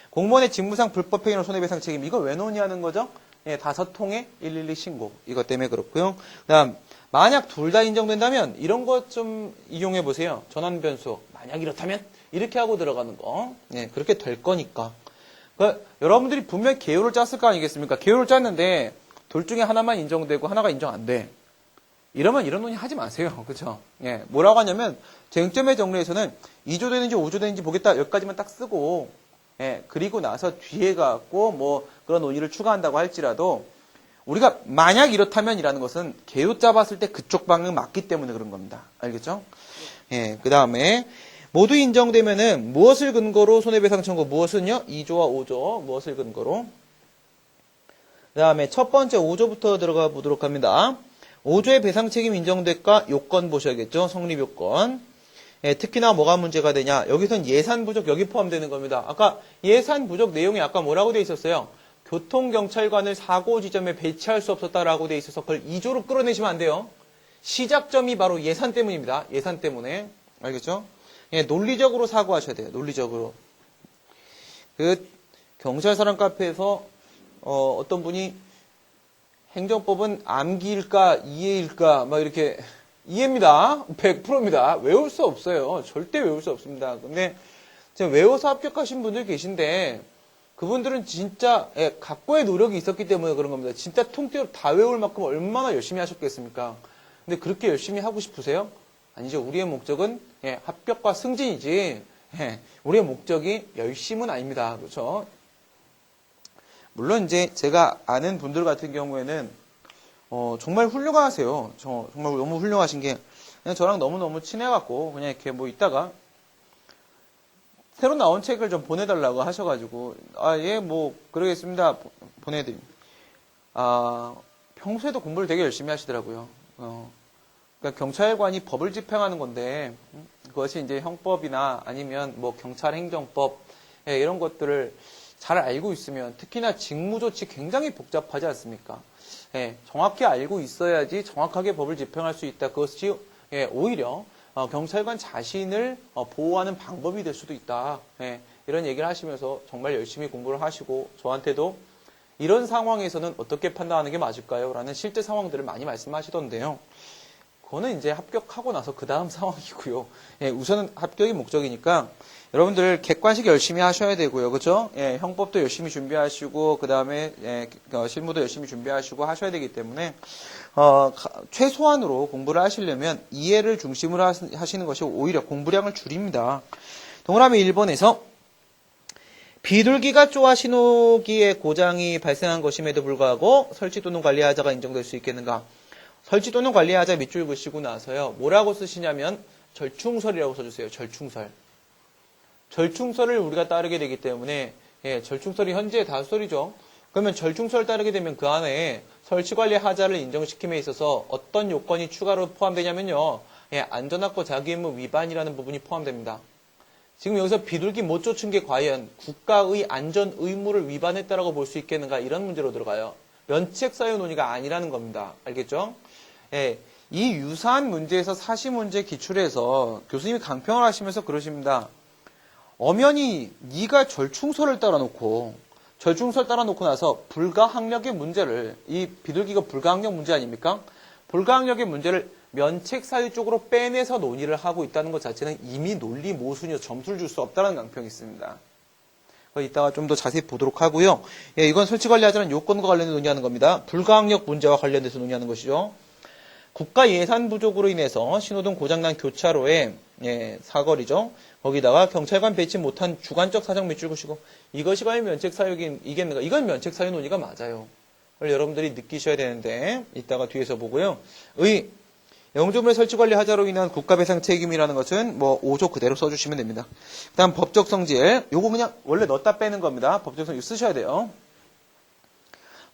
공무원의 직무상 불법행위로 손해배상 책임. 이거 왜 논의하는 거죠? 예, 5통의 112 신고. 이것 때문에 그렇고요. 그 다음, 만약 둘 다 인정된다면 이런 것 좀 이용해 보세요. 전환 변수. 만약 이렇다면 이렇게 하고 들어가는 거. 예, 그렇게 될 거니까. 그러니까 여러분들이 분명히 개요를 짰을 거 아니겠습니까? 개요를 짰는데 둘 중에 하나만 인정되고 하나가 인정 안 돼. 이러면 이런 논의 하지 마세요. 그렇죠? 예, 뭐라고 하냐면 쟁점의 정리에서는 2조 되는지 5조 되는지 보겠다. 여기까지만 딱 쓰고 예, 그리고 나서 뒤에 갖고 뭐 그런 논의를 추가한다고 할지라도 우리가 만약 이렇다면이라는 것은 개요짜 봤을 때 그쪽 방향 맞기 때문에 그런 겁니다. 알겠죠? 예, 그 다음에 모두 인정되면은 무엇을 근거로 손해배상 청구? 무엇은요? 2조와 5조. 무엇을 근거로? 그 다음에 첫 번째 5조부터 들어가 보도록 합니다. 5조의 배상 책임 인정될까? 요건 보셔야겠죠? 성립 요건. 예, 특히나 뭐가 문제가 되냐? 여기선 예산 부족 여기 포함되는 겁니다. 아까 예산 부족 내용이 아까 뭐라고 돼 있었어요? 교통경찰관을 사고 지점에 배치할 수 없었다라고 돼 있어서 그걸 2조로 끌어내시면 안 돼요. 시작점이 바로 예산 때문입니다. 예산 때문에. 알겠죠? 예, 논리적으로 사고하셔야 돼요. 논리적으로. 그 경찰사랑 카페에서 어떤 분이 행정법은 암기일까 이해일까 막 이렇게 이해입니다. 100%입니다. 외울 수 없어요. 절대 외울 수 없습니다. 근데 지금 외워서 합격하신 분들 계신데 그분들은 진짜 각고의 노력이 있었기 때문에 그런 겁니다. 진짜 통째로 다 외울 만큼 얼마나 열심히 하셨겠습니까? 근데 그렇게 열심히 하고 싶으세요? 아니죠. 우리의 목적은 합격과 승진이지 우리의 목적이 열심은 아닙니다. 그렇죠? 물론 이제 제가 아는 분들 같은 경우에는 정말 훌륭하세요. 정말 너무 훌륭하신 게 그냥 저랑 너무너무 친해갖고 그냥 이렇게 뭐 있다가 새로 나온 책을 좀 보내달라고 하셔가지고 예 뭐 그러겠습니다. 보내드립니다. 평소에도 공부를 되게 열심히 하시더라고요. 그러니까 경찰관이 법을 집행하는 건데 그것이 이제 형법이나 아니면 뭐 경찰행정법 이런 것들을 잘 알고 있으면 특히나 직무조치 굉장히 복잡하지 않습니까? 정확히 알고 있어야지 정확하게 법을 집행할 수 있다. 그것이 오히려 경찰관 자신을 보호하는 방법이 될 수도 있다. 이런 얘기를 하시면서 정말 열심히 공부를 하시고 저한테도 이런 상황에서는 어떻게 판단하는 게 맞을까요? 라는 실제 상황들을 많이 말씀하시던데요. 그거는 이제 합격하고 나서 그 다음 상황이고요. 우선은 합격이 목적이니까 여러분들 객관식 열심히 하셔야 되고요. 그렇죠? 형법도 열심히 준비하시고 그 다음에 실무도 열심히 준비하시고 하셔야 되기 때문에 최소한으로 공부를 하시려면 이해를 중심으로 하시는 것이 오히려 공부량을 줄입니다. 동그라미 1번에서 비둘기가 쪼아 신호기에 고장이 발생한 것임에도 불구하고 설치 또는 관리하자가 인정될 수 있겠는가? 설치 또는 관리하자 밑줄 그시고 나서요. 뭐라고 쓰시냐면 절충설이라고 써주세요. 절충설. 절충설을 우리가 따르게 되기 때문에 절충설이 현재의 다수설이죠. 그러면 절충설을 따르게 되면 그 안에 설치관리하자를 인정시킴에 있어서 어떤 요건이 추가로 포함되냐면요. 안전학과 자기의무 위반이라는 부분이 포함됩니다. 지금 여기서 비둘기 못 쫓은 게 과연 국가의 안전 의무를 위반했다라고 볼 수 있겠는가 이런 문제로 들어가요. 면책 사유 논의가 아니라는 겁니다. 알겠죠? 이 유사한 문제에서 사시 문제 기출해서 교수님이 강평을 하시면서 그러십니다. 엄연히 네가 절충설을 따라놓고 나서 불가항력의 문제를 이 비둘기가 불가항력 문제 아닙니까? 불가항력의 문제를 면책 사유 쪽으로 빼내서 논의를 하고 있다는 것 자체는 이미 논리 모순이어서 점수를 줄 수 없다는 강평이 있습니다. 이따가 좀 더 자세히 보도록 하고요. 이건 설치관리하자는 요건과 관련해서 논의하는 겁니다. 불가항력 문제와 관련돼서 논의하는 것이죠. 국가 예산 부족으로 인해서 신호등 고장난 교차로에 사거리죠. 거기다가 경찰관 배치 못한 주관적 사정 밑줄 그시고 이것이 과연 면책사유이겠는가? 이건 면책사유 논의가 맞아요. 그걸 여러분들이 느끼셔야 되는데 이따가 뒤에서 보고요. 영조물의 설치관리 하자로 인한 국가배상 책임이라는 것은 뭐 5조 그대로 써주시면 됩니다. 그 다음 법적 성질. 요거 그냥 원래 넣었다 빼는 겁니다. 법적 성질 쓰셔야 돼요.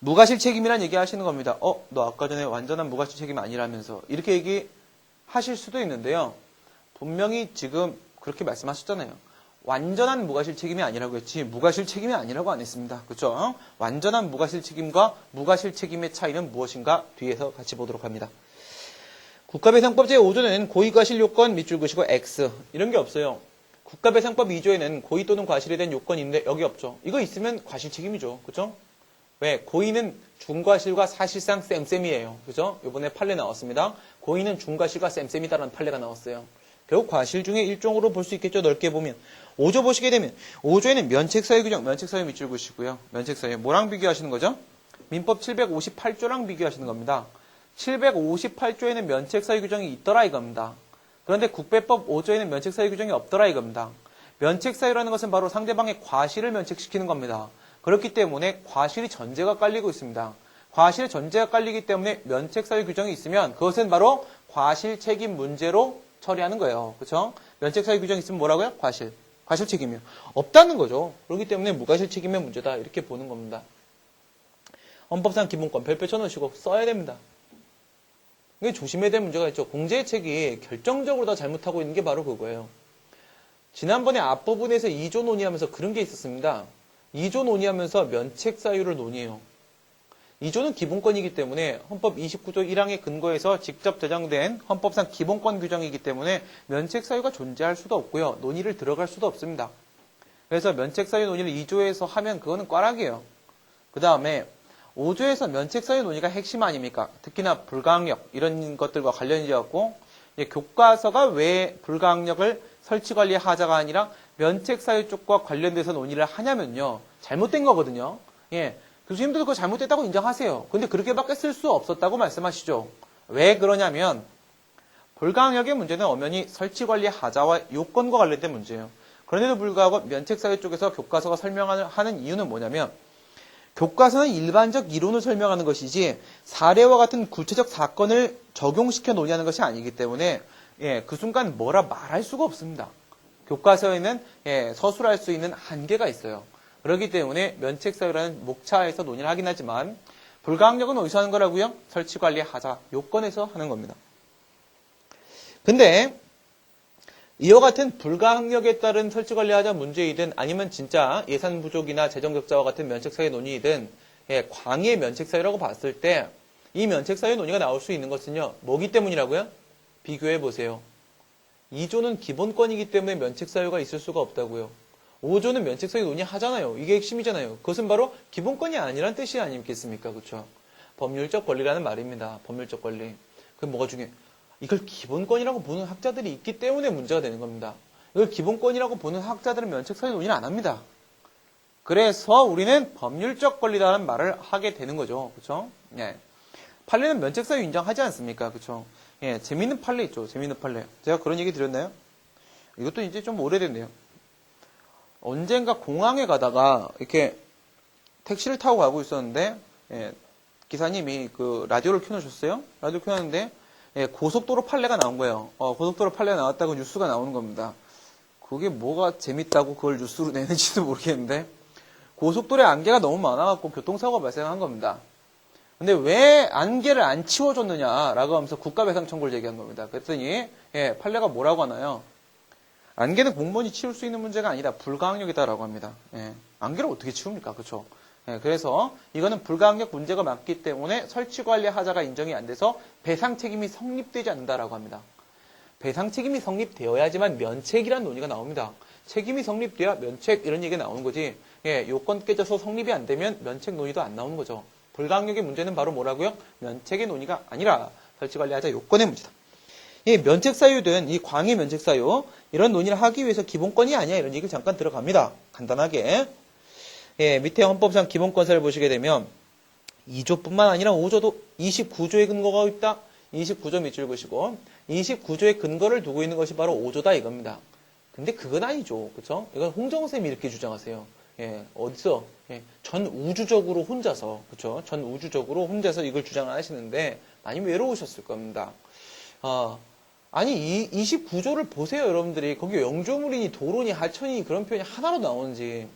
무과실 책임이란 얘기 하시는 겁니다. 너 아까 전에 완전한 무과실 책임 아니라면서 이렇게 얘기하실 수도 있는데요. 분명히 지금 그렇게 말씀하셨잖아요. 완전한 무과실 책임이 아니라고 했지 무과실 책임이 아니라고 안 했습니다. 그렇죠? 완전한 무과실 책임과 무과실 책임의 차이는 무엇인가 뒤에서 같이 보도록 합니다. 국가배상법 제5조는 고의과실 요건 밑줄 그시고 X 이런 게 없어요. 국가배상법 2조에는 고의 또는 과실에 대한 요건이 있는데 여기 없죠. 이거 있으면 과실 책임이죠. 그렇죠? 왜? 고의는 중과실과 사실상 쌤쌤이에요. 그죠? 이번에 판례 나왔습니다. 고의는 중과실과 쌤쌤이다라는 판례가 나왔어요. 결국 과실 중에 일종으로 볼 수 있겠죠. 넓게 보면. 5조 보시게 되면 5조에는 면책사유 규정, 면책사유 밑줄 그시고요. 면책사유 뭐랑 비교하시는 거죠? 민법 758조랑 비교하시는 겁니다. 758조에는 면책사유 규정이 있더라 이겁니다. 그런데 국배법 5조에는 면책사유 규정이 없더라 이겁니다. 면책사유라는 것은 바로 상대방의 과실을 면책시키는 겁니다. 그렇기 때문에 과실이 전제가 깔리고 있습니다. 과실의 전제가 깔리기 때문에 면책사유 규정이 있으면 그것은 바로 과실 책임 문제로 처리하는 거예요. 그렇죠? 면책사유 규정이 있으면 뭐라고요? 과실 책임이요. 없다는 거죠. 그렇기 때문에 무과실 책임의 문제다 이렇게 보는 겁니다. 헌법상 기본권 별표 쳐놓으시고 써야 됩니다. 이게 조심해야 될 문제가 있죠. 공제책이 결정적으로 다 잘못하고 있는 게 바로 그거예요. 지난번에 앞부분에서 2조 논의하면서 그런 게 있었습니다. 2조 논의하면서 면책사유를 논의해요. 2조는 기본권이기 때문에 헌법 29조 1항에 근거해서 직접 제정된 헌법상 기본권 규정이기 때문에 면책사유가 존재할 수도 없고요. 논의를 들어갈 수도 없습니다. 그래서 면책사유 논의를 2조에서 하면 그거는 꽈락이에요. 그 다음에 5조에서 면책사유 논의가 핵심 아닙니까? 특히나 불가항력 이런 것들과 관련이 되었고 교과서가 왜 불가항력을 설치관리 하자가 아니라 면책사유 쪽과 관련돼서 논의를 하냐면요. 잘못된 거거든요. 교수님들도 그거 잘못됐다고 인정하세요. 근데 그렇게밖에 쓸 수 없었다고 말씀하시죠. 왜 그러냐면 불가항력의 문제는 엄연히 설치관리 하자와 요건과 관련된 문제예요. 그런데도 불구하고 면책사유 쪽에서 교과서가 설명하는 이유는 뭐냐면 교과서는 일반적 이론을 설명하는 것이지 사례와 같은 구체적 사건을 적용시켜 논의하는 것이 아니기 때문에 그 순간 뭐라 말할 수가 없습니다. 교과서에는 서술할 수 있는 한계가 있어요. 그렇기 때문에 면책사유라는 목차에서 논의를 하긴 하지만 불가항력은 어디서 하는 거라고요? 설치관리 하자 요건에서 하는 겁니다. 근데 이와 같은 불가항력에 따른 설치관리하자 문제이든 아니면 진짜 예산 부족이나 재정 적자와 같은 면책사유 논의이든 광의 면책사유라고 봤을 때 이 면책사유 논의가 나올 수 있는 것은요. 뭐기 때문이라고요? 비교해 보세요. 2조는 기본권이기 때문에 면책사유가 있을 수가 없다고요. 5조는 면책사유 논의하잖아요. 이게 핵심이잖아요. 그것은 바로 기본권이 아니란 뜻이 아니겠습니까? 그렇죠? 법률적 권리라는 말입니다. 법률적 권리. 그게 뭐가 중요해? 이걸 기본권이라고 보는 학자들이 있기 때문에 문제가 되는 겁니다. 이걸 기본권이라고 보는 학자들은 면책사유 논의를 안 합니다. 그래서 우리는 법률적 권리라는 말을 하게 되는 거죠. 그렇죠? 판례는 면책사유 인정하지 않습니까? 그렇죠? 재밌는 판례 있죠. 재밌는 판례. 제가 그런 얘기 드렸나요? 이것도 이제 좀 오래됐네요. 언젠가 공항에 가다가 이렇게 택시를 타고 가고 있었는데 기사님이 그 라디오를 켜놓으셨어요. 라디오 켜놨는데 고속도로 판례가 나온 거예요. 고속도로 판례가 나왔다고 뉴스가 나오는 겁니다. 그게 뭐가 재밌다고 그걸 뉴스로 내는지도 모르겠는데 고속도로에 안개가 너무 많아갖고 교통사고가 발생한 겁니다. 근데 왜 안개를 안 치워줬느냐라고 하면서 국가배상 청구를 제기한 겁니다. 그랬더니 판례가 뭐라고 하나요? 안개는 공무원이 치울 수 있는 문제가 아니다. 불가항력이다라고 합니다. 안개를 어떻게 치웁니까? 그렇죠? 그래서 이거는 불가항력 문제가 많기 때문에 설치관리 하자가 인정이 안 돼서 배상 책임이 성립되지 않는다라고 합니다. 배상 책임이 성립되어야지만 면책이라는 논의가 나옵니다. 책임이 성립돼야 면책 이런 얘기가 나오는 거지. 요건 깨져서 성립이 안 되면 면책 논의도 안 나오는 거죠. 불가항력의 문제는 바로 뭐라고요? 면책의 논의가 아니라 설치관리 하자 요건의 문제다. 이 면책사유든 이 광의 면책사유 이런 논의를 하기 위해서 기본권이 아니야 이런 얘기를 잠깐 들어갑니다. 간단하게. 밑에 헌법상 기본권사를 보시게 되면 2조뿐만 아니라 5조도 29조에 근거가 있다. 29조 밑줄 그시고 29조의 근거를 두고 있는 것이 바로 5조다 이겁니다. 근데 그건 아니죠. 그쵸? 이건 홍정쌤이 이렇게 주장하세요. 예, 어디서? 예, 전 우주적으로 혼자서, 그쵸? 전 우주적으로 혼자서 이걸 주장을 하시는데 많이 외로우셨을 겁니다. 아니, 이 29조를 보세요, 여러분들이. 거기 영조물이니 도론이 하천이니 그런 표현이 하나로 나오는지.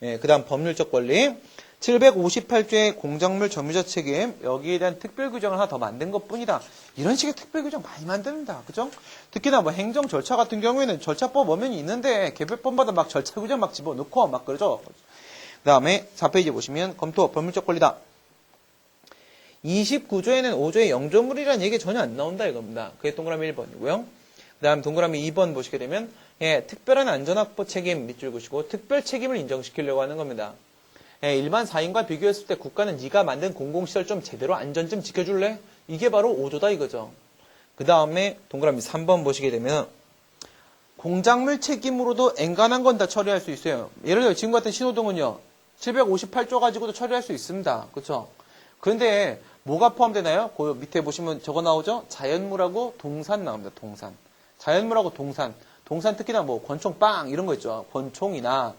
예, 그 다음 법률적 권리. 758조의 공작물 점유자 책임, 여기에 대한 특별 규정을 하나 더 만든 것 뿐이다. 이런 식의 특별 규정 많이 만듭니다. 그죠? 특히나 뭐 행정 절차 같은 경우에는 절차법 엄연히 있는데, 개별법마다 막 절차 규정 막 집어넣고 막 그러죠. 그 다음에 4페이지 보시면, 검토, 법률적 권리다. 29조에는 5조의 영조물이라는 얘기 전혀 안 나온다 이겁니다. 그게 동그라미 1번이고요. 그 다음 동그라미 2번 보시게 되면, 예, 특별한 안전확보 책임 밑줄 그시고, 특별 책임을 인정시키려고 하는 겁니다. 예, 일반 사인과 비교했을 때 국가는 네가 만든 공공시설 좀 제대로 안전 좀 지켜줄래? 이게 바로 5조다 이거죠. 그 다음에 동그라미 3번 보시게 되면 공작물 책임으로도 엔간한 건 다 처리할 수 있어요. 예를 들어 지금 같은 신호등은요. 758조 가지고도 처리할 수 있습니다. 그렇죠? 그런데 뭐가 포함되나요? 그 밑에 보시면 저거 나오죠? 자연물하고 동산 나옵니다. 동산. 자연물하고 동산. 동산 특히나 뭐 권총 빵 이런 거 있죠. 권총이나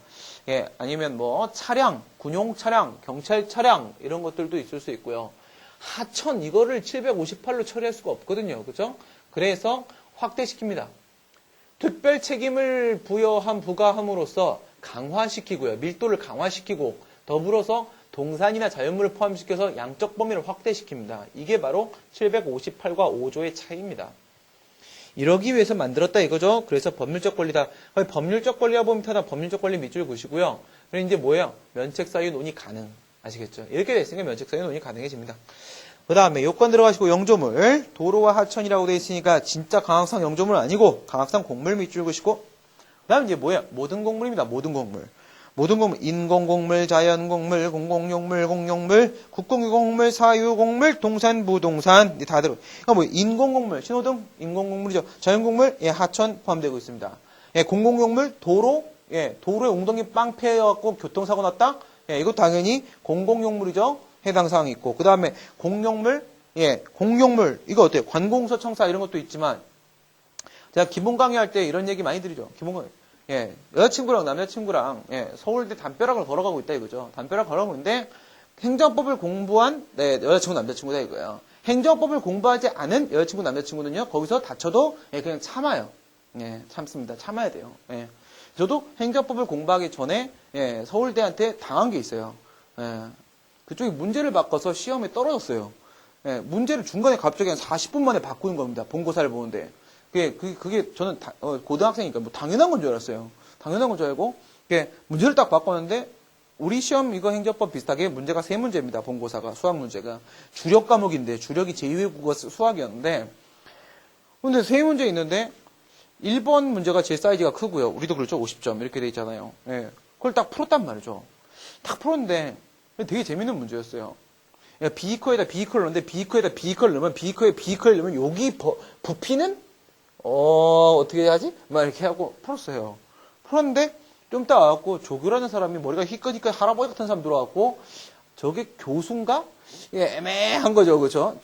예, 아니면 뭐 차량, 군용 차량, 경찰 차량 이런 것들도 있을 수 있고요. 하천 이거를 758로 처리할 수가 없거든요. 그죠? 그래서 확대시킵니다. 특별 책임을 부과함으로써 강화시키고요. 밀도를 강화시키고 더불어서 동산이나 자연물을 포함시켜서 양적 범위를 확대시킵니다. 이게 바로 758과 5조의 차이입니다. 이러기 위해서 만들었다 이거죠. 그래서 법률적 권리다. 법률적 권리와 보면 타다 법률적 권리 밑줄 그시고요. 그리고 이제 뭐예요? 면책 사유 논의 가능. 아시겠죠? 이렇게 됐으니까 면책 사유 논의 가능해집니다. 그 다음에 요건 들어가시고 영조물. 도로와 하천이라고 되어 있으니까 진짜 강학상 영조물 아니고 강학상 곡물 밑줄 그시고 그 다음 이제 뭐예요? 모든 곡물입니다. 모든 곡물. 모든 곡물, 인공곡물, 자연곡물, 공공용물, 공용물, 국공유곡물, 사유곡물, 동산, 부동산 다 들어. 그러니까 뭐 인공곡물, 신호등, 인공곡물이죠. 자연곡물, 예, 하천 포함되고 있습니다. 예, 공공용물, 도로, 예, 도로에 웅덩이 빵 패여갖고 교통사고 났다. 예, 이거 당연히 공공용물이죠. 해당 사항이 있고 그 다음에 공용물, 예, 공용물 이거 어때요? 관공서 청사 이런 것도 있지만 제가 기본 강의할 때 이런 얘기 많이 드리죠. 기본 강의. 예, 여자친구랑 남자친구랑 예, 서울대 담벼락을 걸어가고 있다 이거죠. 담벼락 걸어가고 있는데 행정법을 공부한 네, 여자친구 남자친구다 이거예요. 행정법을 공부하지 않은 여자친구 남자친구는요. 거기서 다쳐도 예, 그냥 참아요. 예, 참습니다. 참아야 돼요. 예. 저도 행정법을 공부하기 전에 예, 서울대한테 당한 게 있어요. 예, 그쪽이 문제를 바꿔서 시험에 떨어졌어요. 예, 문제를 중간에 갑자기 한 40분 만에 바꾸는 겁니다. 본고사를 보는데. 그게 저는 고등학생이니까 뭐 당연한 건 줄 알았어요. 당연한 건 줄 알고 문제를 딱 바꿨는데 우리 시험 이거 행정법 비슷하게 문제가 3문제입니다. 본고사가 수학 문제가 주력 과목인데 주력이 제2외국어 수학이었는데 근데 3문제 있는데 1번 문제가 제일 사이즈가 크고요. 우리도 그렇죠. 50점 이렇게 돼 있잖아요. 예, 그걸 딱 풀었단 말이죠. 딱 풀었는데 되게 재밌는 문제였어요. B커에다 B커를 넣는데 B커에다 B커를 넣으면 B커에 B커를 넣으면 여기 부피는 어떻게 해야지? 막 이렇게 하고 풀었어요. 풀었는데, 좀 이따 와갖고, 조교라는 사람이 머리가 희끗희끗 할아버지 같은 사람 들어왔고, 저게 교수인가? 예, 애매한 거죠, 그죠?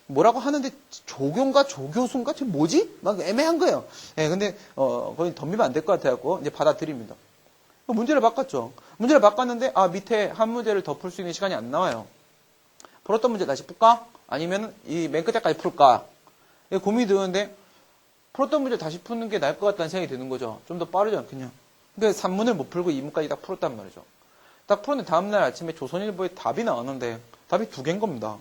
뭐라고 하는데, 조교인가? 조교수인가? 저 뭐지? 막 애매한 거예요. 예, 근데, 거의 덤비면 안 될 것 같아갖고, 이제 받아들입니다. 문제를 바꿨죠. 문제를 바꿨는데, 밑에 한 문제를 더 풀 수 있는 시간이 안 나와요. 풀었던 문제 다시 풀까? 아니면, 이 맨 끝에까지 풀까? 고민이 드는데, 풀었던 문제 다시 푸는 게 나을 것 같다는 생각이 드는 거죠. 좀 더 빠르지 않겠냐. 그러니까 3문을 못 풀고 2문까지 딱 풀었단 말이죠. 딱 풀었는데 다음날 아침에 조선일보에 답이 나왔는데 답이 2개인 겁니다.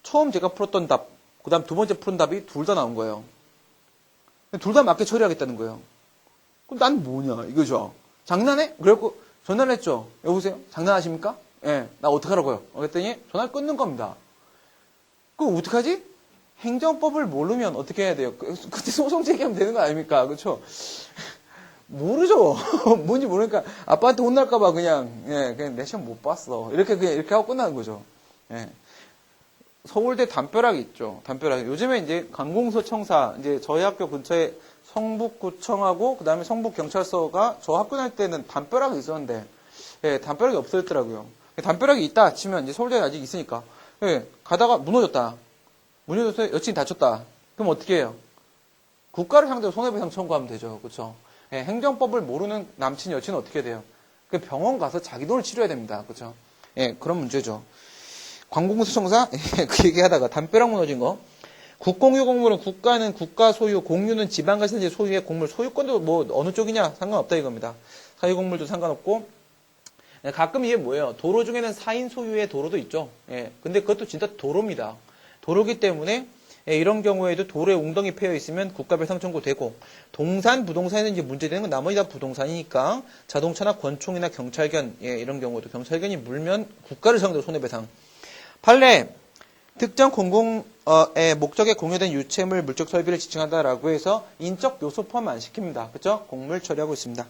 처음 제가 풀었던 답, 그 다음 두 번째 푸른 답이 둘 다 나온 거예요. 둘 다 맞게 처리하겠다는 거예요. 그럼 난 뭐냐 이거죠. 장난해? 그래갖고 전화를 했죠. 여보세요? 장난하십니까? 예, 나 어떡하라고요? 그랬더니 전화를 끊는 겁니다. 그럼 어떡하지? 행정법을 모르면 어떻게 해야 돼요? 그때 소송 제기하면 되는 거 아닙니까? 그렇죠? 모르죠. 뭔지 모르니까 아빠한테 혼날까봐 그냥 내 시험 못 봤어. 이렇게 하고 끝나는 거죠. 예. 서울대 담벼락이 있죠. 담벼락. 요즘에 이제 관공서 청사 이제 저희 학교 근처에 성북구청하고 그 다음에 성북경찰서가 저 학교 다닐 때는 담벼락이 있었는데 예, 담벼락이 없어졌더라고요. 담벼락이 있다 치면 이제 서울대에 아직 있으니까 예, 가다가 무너졌다. 문제 줘서 여친이 다쳤다. 그럼 어떻게 해요? 국가를 상대로 손해배상 청구하면 되죠. 그렇죠? 예, 행정법을 모르는 남친 여친은 어떻게 돼요? 그 병원 가서 자기 돈을 치료해야 됩니다. 그렇죠? 예, 그런 문제죠. 관공서청사 그 얘기하다가 담벼락 무너진 거. 국공유 공물은 국가는 국가 소유, 공유는 지방자치단체 소유의 공물. 소유권도 뭐 어느 쪽이냐 상관없다 이겁니다. 사유공물도 상관없고. 예, 가끔 이게 뭐예요? 도로 중에는 4인 소유의 도로도 있죠. 예, 근데 그것도 진짜 도로입니다. 도로기 때문에 예, 이런 경우에도 도로에 웅덩이 패여 있으면 국가배상 청구되고, 동산, 부동산에는 이제 문제되는 건 나머지 다 부동산이니까 자동차나 권총이나 경찰견, 예, 이런 경우도 경찰견이 물면 국가를 상대로 손해배상. 판례, 특정 공공의 목적에 공유된 유체물, 물적 설비를 지칭한다라고 해서 인적 요소 포함 안 시킵니다. 그렇죠? 공물 처리하고 있습니다.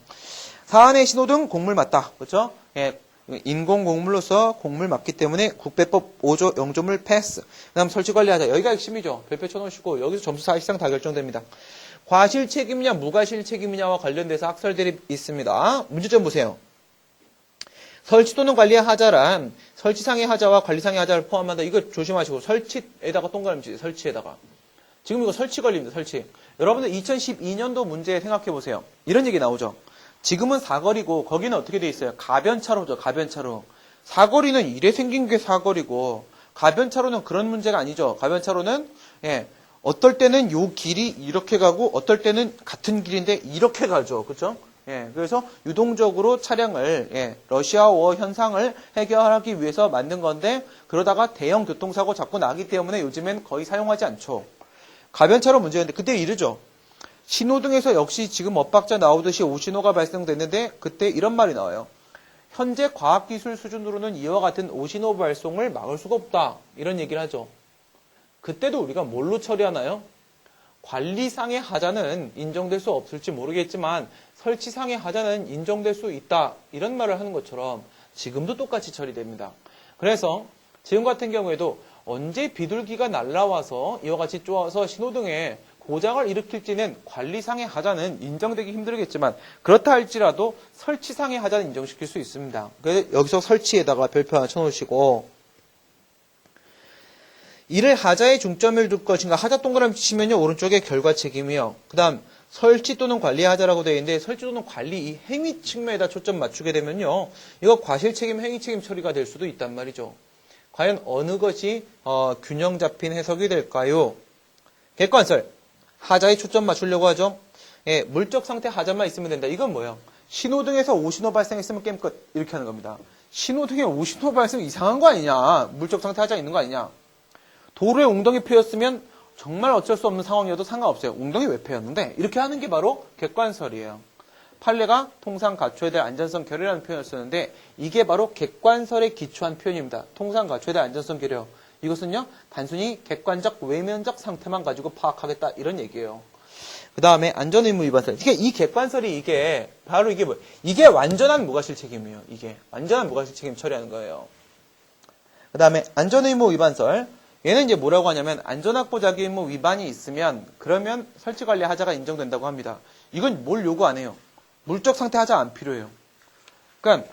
사안의 신호등 공물 맞다. 그렇죠? 예, 인공 공물로서 공물 맞기 때문에 국배법 5조 영조물 패스. 그다음 설치 관리하자. 여기가 핵심이죠. 별표 쳐놓으시고 여기서 점수 사실상 다 결정됩니다. 과실 책임이냐 무과실 책임이냐와 관련돼서 학설 대립 있습니다. 문제점 보세요. 설치 또는 관리의 하자란 설치상의 하자와 관리상의 하자를 포함한다. 이거 조심하시고 설치에다가 동그라미 치세요. 설치에다가. 지금 이거 설치 관리입니다. 설치. 여러분들 2012년도 문제 생각해 보세요. 이런 얘기 나오죠. 지금은 사거리고 거기는 어떻게 돼 있어요? 가변차로죠. 가변차로. 사거리는 이래 생긴 게 사거리고 가변차로는 그런 문제가 아니죠. 가변차로는 예, 어떨 때는 요 길이 이렇게 가고 어떨 때는 같은 길인데 이렇게 가죠. 그렇죠? 예, 그래서 유동적으로 차량을 예, 러시아워 현상을 해결하기 위해서 만든 건데 그러다가 대형 교통사고 자꾸 나기 때문에 요즘엔 거의 사용하지 않죠. 가변차로 문제였는데 그때 이르죠. 신호등에서 역시 지금 엇박자 나오듯이 오신호가 발생됐는데 그때 이런 말이 나와요. 현재 과학기술 수준으로는 이와 같은 오신호 발송을 막을 수가 없다. 이런 얘기를 하죠. 그때도 우리가 뭘로 처리하나요? 관리상의 하자는 인정될 수 없을지 모르겠지만 설치상의 하자는 인정될 수 있다. 이런 말을 하는 것처럼 지금도 똑같이 처리됩니다. 그래서 지금 같은 경우에도 언제 비둘기가 날라와서 이와 같이 쪼아서 신호등에 고장을 일으킬지는 관리상의 하자는 인정되기 힘들겠지만 그렇다 할지라도 설치상의 하자는 인정시킬 수 있습니다. 그래서 여기서 설치에다가 별표 하나 쳐놓으시고 이를 하자의 중점을 둘 것인가 하자 동그라미 치시면요 오른쪽에 결과 책임이요. 그 다음 설치 또는 관리 하자라고 되어 있는데 설치 또는 관리 이 행위 측면에다 초점 맞추게 되면요 이거 과실 책임 행위 책임 처리가 될 수도 있단 말이죠. 과연 어느 것이 균형 잡힌 해석이 될까요? 객관설 하자에 초점 맞추려고 하죠. 예, 물적 상태 하자만 있으면 된다. 이건 뭐예요? 신호등에서 오신호 발생했으면 게임 끝. 이렇게 하는 겁니다. 신호등에 오신호 발생 이상한 거 아니냐? 물적 상태 하자 있는 거 아니냐? 도로에 웅덩이 패였으면 정말 어쩔 수 없는 상황이어도 상관없어요. 웅덩이 왜 패였는데? 이렇게 하는 게 바로 객관설이에요. 판례가 통상 갖춰야 될 안전성 결여라는 표현을 쓰는데 이게 바로 객관설에 기초한 표현입니다. 통상 갖춰야 될 안전성 결여. 이것은요 단순히 객관적 외면적 상태만 가지고 파악하겠다 이런 얘기예요. 그 다음에 안전의무 위반설. 이 객관설이 이게 바로 이게 뭐예요? 이게 완전한 무과실 책임이에요. 이게 완전한 무과실 책임 처리하는 거예요. 그 다음에 안전의무 위반설. 얘는 이제 뭐라고 하냐면 안전확보 자기의무 위반이 있으면 그러면 설치관리 하자가 인정된다고 합니다. 이건 뭘 요구 안 해요. 물적 상태 하자 안 필요해요. 그러니까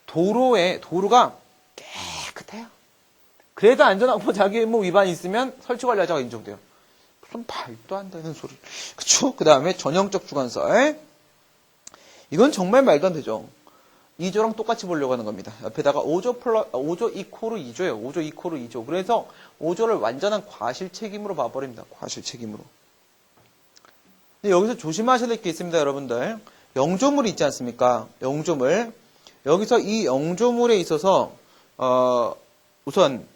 도로가 깨끗해요. 그래도 안전확보 자기의무 위반이 있으면 설치관리 하자가 인정돼요. 무슨 말도 안 되는 소리. 그쵸? 그 다음에 전형적 주관설. 이건 정말 말도 안 되죠. 2조랑 똑같이 보려고 하는 겁니다. 옆에다가 5조 이코르 2조예요. 5조 이코르 2조. 그래서 5조를 완전한 과실 책임으로 봐버립니다. 과실 책임으로. 근데 여기서 조심하셔야 될 게 있습니다, 여러분들. 영조물이 있지 않습니까? 영조물. 여기서 이 영조물에 있어서 우선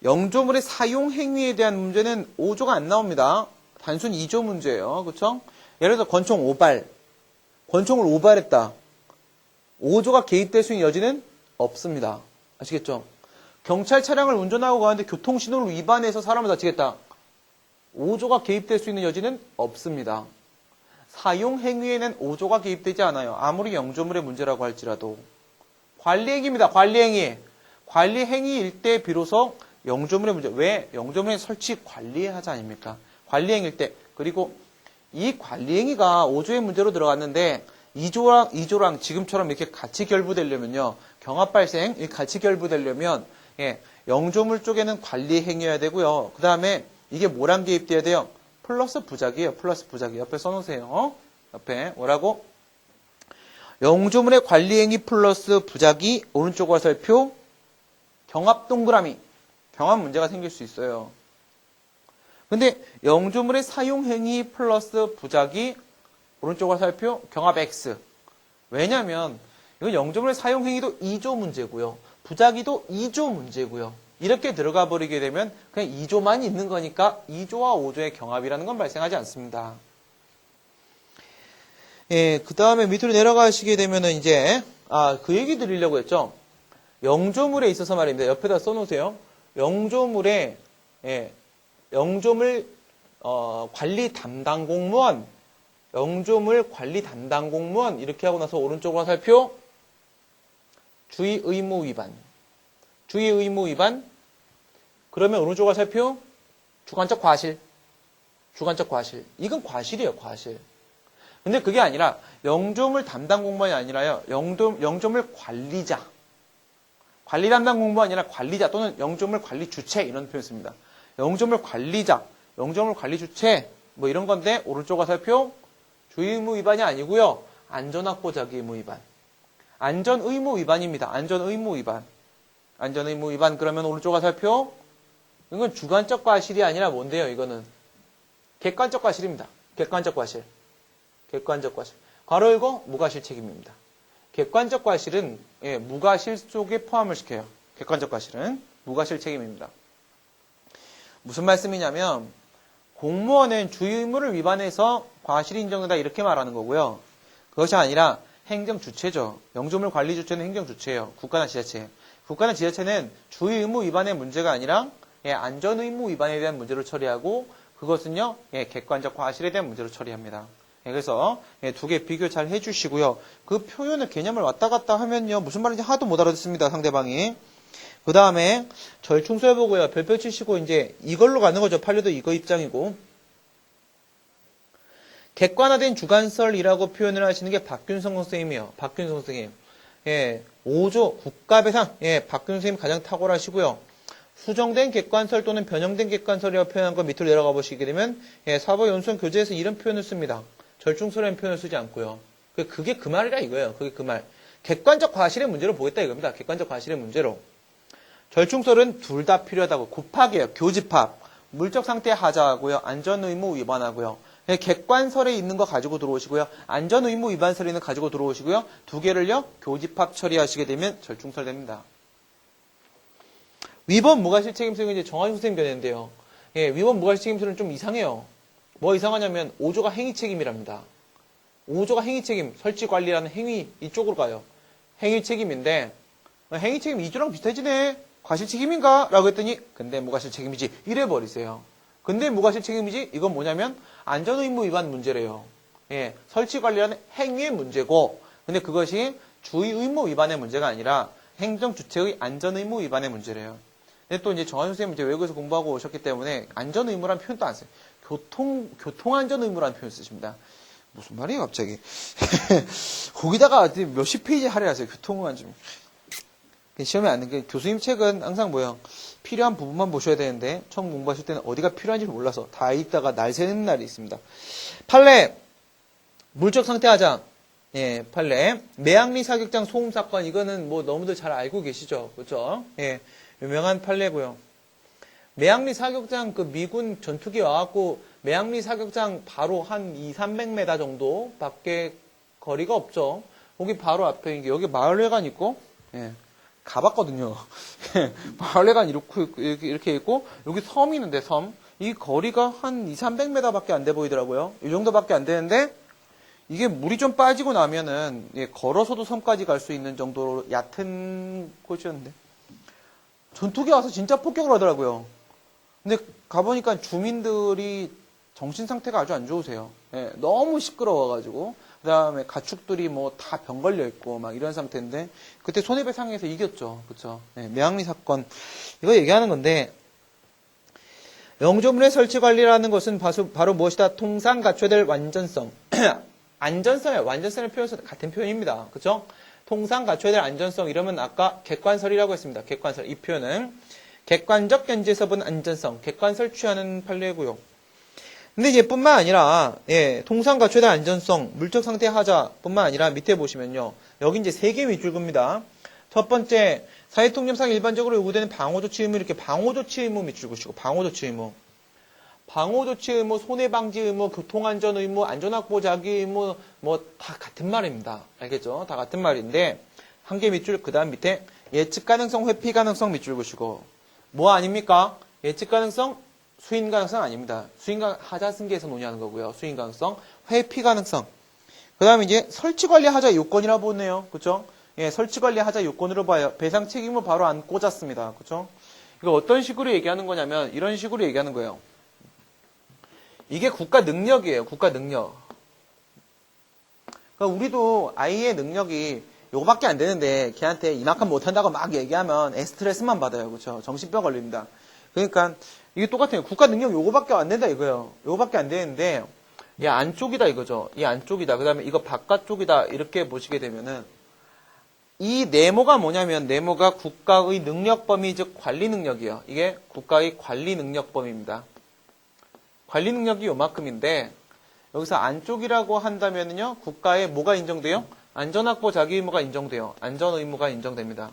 영조물의 사용 행위에 대한 문제는 5조가 안 나옵니다. 단순 2조 문제예요. 그렇죠? 예를 들어 권총 오발. 권총을 오발했다. 5조가 개입될 수 있는 여지는 없습니다. 아시겠죠? 경찰 차량을 운전하고 가는데 교통신호를 위반해서 사람을 다치겠다. 5조가 개입될 수 있는 여지는 없습니다. 사용 행위에는 5조가 개입되지 않아요. 아무리 영조물의 문제라고 할지라도. 관리행위입니다. 관리행위. 관리행위일 때 비로소 영조물의 문제. 왜? 영조물의 설치 관리하자 아닙니까? 관리행위일 때. 그리고 이 관리행위가 5조의 문제로 들어갔는데 2조랑 지금처럼 이렇게 같이 결부되려면요. 경합 발생, 같이 결부되려면 예, 영조물 쪽에는 관리행위여야 되고요. 그 다음에 이게 뭐랑 개입돼야 돼요? 플러스 부작이에요. 플러스 부작이. 옆에 써놓으세요. 옆에 뭐라고? 영조물의 관리행위 플러스 부작이 오른쪽 화살표 경합 동그라미. 경합 문제가 생길 수 있어요. 근데 영조물의 사용행위 플러스 부작이 오른쪽 화살표 경합 X. 왜냐면 이건 영조물의 사용행위도 2조 문제고요. 부작위도 2조 문제고요. 이렇게 들어가 버리게 되면 그냥 2조만 있는 거니까 2조와 5조의 경합이라는 건 발생하지 않습니다. 예, 그 다음에 밑으로 내려가시게 되면은 이제, 그 얘기 드리려고 했죠. 영조물에 있어서 말입니다. 옆에다 써놓으세요. 영조물에, 영조물, 관리 담당 공무원, 영조물 관리 담당 공무원, 이렇게 하고 나서 오른쪽 화살표, 주의 의무 위반. 주의 의무 위반. 그러면 오른쪽 화살표, 주관적 과실. 주관적 과실. 이건 과실이에요, 과실. 근데 그게 아니라 영조물 담당 공무원이 아니라요. 영조물 관리자. 관리 담당 공무원이 아니라 관리자 또는 영조물 관리 주체 이런 표현 씁니다. 영조물 관리자, 영조물 관리 주체 뭐 이런 건데 오른쪽 화살표 주의 의무 위반이 아니고요. 안전확보자기 의무 위반. 안전의무 위반입니다. 안전의무 위반. 안전의무 위반 그러면 오른쪽 화살표 이건 주관적 과실이 아니라 뭔데요? 이거는 객관적 과실입니다. 객관적 과실. 객관적 과실. 괄호 열고 무과실 책임입니다. 객관적 과실은 무과실 속에 포함을 시켜요. 객관적 과실은 무과실 책임입니다. 무슨 말씀이냐면 공무원은 주의 의무를 위반해서 과실이 인정된다 이렇게 말하는 거고요. 그것이 아니라 행정 주체죠. 영조물 관리 주체는 행정 주체예요. 국가나 지자체. 국가나 지자체는 주의 의무 위반의 문제가 아니라 안전 의무 위반에 대한 문제로 처리하고 그것은요 객관적 과실에 대한 문제로 처리합니다. 그래서 두 개 비교 잘 해주시고요. 그 표현의 개념을 왔다 갔다 하면요 무슨 말인지 하나도 못 알아듣습니다. 상대방이. 그 다음에 절충서 해보고요. 별표 치시고 이제 이걸로 가는 거죠. 판례도 이거 입장이고. 객관화된 주관설이라고 표현을 하시는 게 박균성 선생님이에요. 박균성 선생님. 5조 국가배상. 박균성 선생님 가장 탁월하시고요. 수정된 객관설 또는 변형된 객관설이라고 표현한 거 밑으로 내려가 보시게 되면 사법연수원 교재에서 이런 표현을 씁니다. 절충설이라는 표현을 쓰지 않고요. 그게 그 말이라 이거예요. 그게 그 말. 객관적 과실의 문제로 보겠다 이겁니다. 객관적 과실의 문제로. 절충설은 둘 다 필요하다고. 곱하기예요. 교집합. 물적 상태 하자하고요. 안전의무 위반하고요. 객관설에 있는 거 가지고 들어오시고요. 안전의무 위반설에 있는 거 가지고 들어오시고요. 두 개를요. 교집합 처리하시게 되면 절충설 됩니다. 위법 무과실 책임설은 이제 정한용 선생님 견해인데요. 위법 무과실 책임설은 좀 이상해요. 뭐 이상하냐면 5조가 행위 책임이랍니다. 5조가 행위 책임, 설치 관리라는 행위 이쪽으로 가요. 행위 책임인데 행위 책임 2조랑 비슷해지네. 과실 책임인가? 라고 했더니 근데 무과실 책임이지. 이래 버리세요. 근데 무과실 책임이지? 이건 뭐냐면 안전의무 위반 문제래요. 설치 관리라는 행위의 문제고 근데 그것이 주의 의무 위반의 문제가 아니라 행정 주체의 안전의무 위반의 문제래요. 근데 또 이제 정한용 선생님 이제 외국에서 공부하고 오셨기 때문에 안전의무라는 표현도 안 써요. 교통안전의무라는 표현 쓰십니다. 무슨 말이에요, 갑자기? 거기다가 몇십 페이지 할애하세요. 교통안전. 시험에 안 되는 게 교수님 책은 항상 뭐예요? 필요한 부분만 보셔야 되는데 처음 공부하실 때는 어디가 필요한지 몰라서 다 읽다가 날 새는 날이 있습니다. 판례 물적 상태 하자. 판례 매학리 사격장 소음 사건 이거는 뭐 너무들 잘 알고 계시죠, 그렇죠? 유명한 판례고요. 매학리 사격장 그 미군 전투기 와갖고 매학리 사격장 바로 한 200-300m 정도 밖에 거리가 없죠. 거기 바로 앞에 여기 마을회관 있고 가봤거든요. 마을회관 이렇게 있고 여기 섬이 있는데 섬. 이 거리가 한 200-300m 밖에 안 돼 보이더라고요. 이 정도밖에 안 되는데 이게 물이 좀 빠지고 나면은 걸어서도 섬까지 갈 수 있는 정도로 얕은 곳이었는데 전투기 와서 진짜 폭격을 하더라고요. 근데 가보니까 주민들이 정신 상태가 아주 안 좋으세요. 너무 시끄러워가지고 그 다음에 가축들이 뭐 다 병 걸려 있고 막 이런 상태인데 그때 손해배상에서 이겼죠, 그렇죠? 매학리 사건 이거 얘기하는 건데 영조물의 설치 관리라는 것은 바로 무엇이다? 통상 갖춰야 될 완전성, 안전성의 완전성을 표현해서 같은 표현입니다, 그렇죠? 통상 갖춰야 될 안전성 이러면 아까 객관설이라고 했습니다. 객관설 이 표현은 객관적 견지에서 본 안전성, 객관설 취하는 판례고요. 근데 이제 뿐만 아니라 통상 갖춰야 될 안전성, 물적 상태 하자뿐만 아니라 밑에 보시면요. 여기 이제 3개 밑줄입니다. 첫 번째, 사회통념상 일반적으로 요구되는 방호조치 의무, 이렇게 방호조치 의무 밑줄 그시고 방호조치 의무. 방호조치 의무, 손해방지 의무, 교통안전 의무, 안전확보 자기 의무 뭐 다 같은 말입니다. 알겠죠? 다 같은 말인데 한 개 밑줄 그 다음 밑에 예측 가능성, 회피 가능성 밑줄 그시고 뭐 아닙니까? 예측 가능성, 수인 가능성 아닙니다. 수인 하자 승계에서 논의하는 거고요. 수인 가능성, 회피 가능성. 그 다음에 이제 설치 관리 하자 요건이라고 보네요. 그쵸? 예, 설치 관리 하자 요건으로 봐요. 배상 책임을 바로 안 꽂았습니다. 그쵸? 이거 어떤 식으로 얘기하는 거냐면 이런 식으로 얘기하는 거예요. 이게 국가 능력이에요. 국가 능력. 그러니까 우리도 아이의 능력이 요거밖에 안 되는데 걔한테 이만큼 못한다고 막 얘기하면 스트레스만 받아요. 그쵸? 정신병 걸립니다. 그러니까 이게 똑같아요. 국가 능력 요거밖에 안 된다 이거예요. 요거밖에 안 되는데 이 안쪽이다 이거죠. 이 안쪽이다. 그 다음에 이거 바깥쪽이다. 이렇게 보시게 되면은 이 네모가 뭐냐면 네모가 국가의 능력 범위 즉 관리 능력이에요. 이게 국가의 관리 능력 범위입니다. 관리 능력이 요만큼인데 여기서 안쪽이라고 한다면요. 국가에 뭐가 인정돼요? 안전확보 자기 의무가 인정돼요. 안전 의무가 인정됩니다.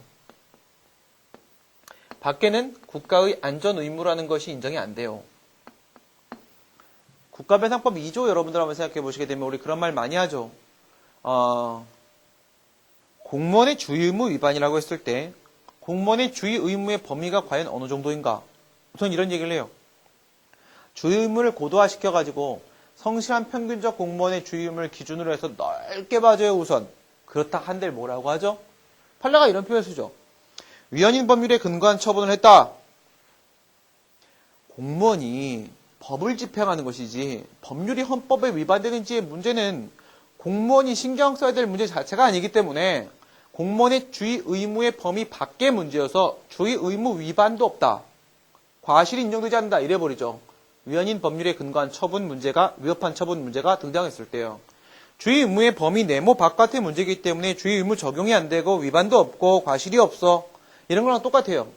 밖에는 국가의 안전 의무라는 것이 인정이 안 돼요. 국가배상법 2조 여러분들 한번 생각해 보시게 되면 우리 그런 말 많이 하죠. 공무원의 주의 의무 위반이라고 했을 때 공무원의 주의 의무의 범위가 과연 어느 정도인가? 우선 이런 얘기를 해요. 주의 의무를 고도화시켜가지고 성실한 평균적 공무원의 주의 의무를 기준으로 해서 넓게 봐줘요 우선. 그렇다 한들 뭐라고 하죠? 판례가 이런 표현을 쓰죠. 위헌인 법률에 근거한 처분을 했다. 공무원이 법을 집행하는 것이지 법률이 헌법에 위반되는지의 문제는 공무원이 신경 써야 될 문제 자체가 아니기 때문에 공무원의 주의 의무의 범위 밖의 문제여서 주의 의무 위반도 없다. 과실이 인정되지 않는다. 이래버리죠. 위헌인 법률에 근거한 처분 문제가 위협한 처분 문제가 등장했을 때요. 주의 의무의 범위 네모 바깥의 문제이기 때문에 주의 의무 적용이 안 되고 위반도 없고 과실이 없어. 이런 거랑 똑같아요.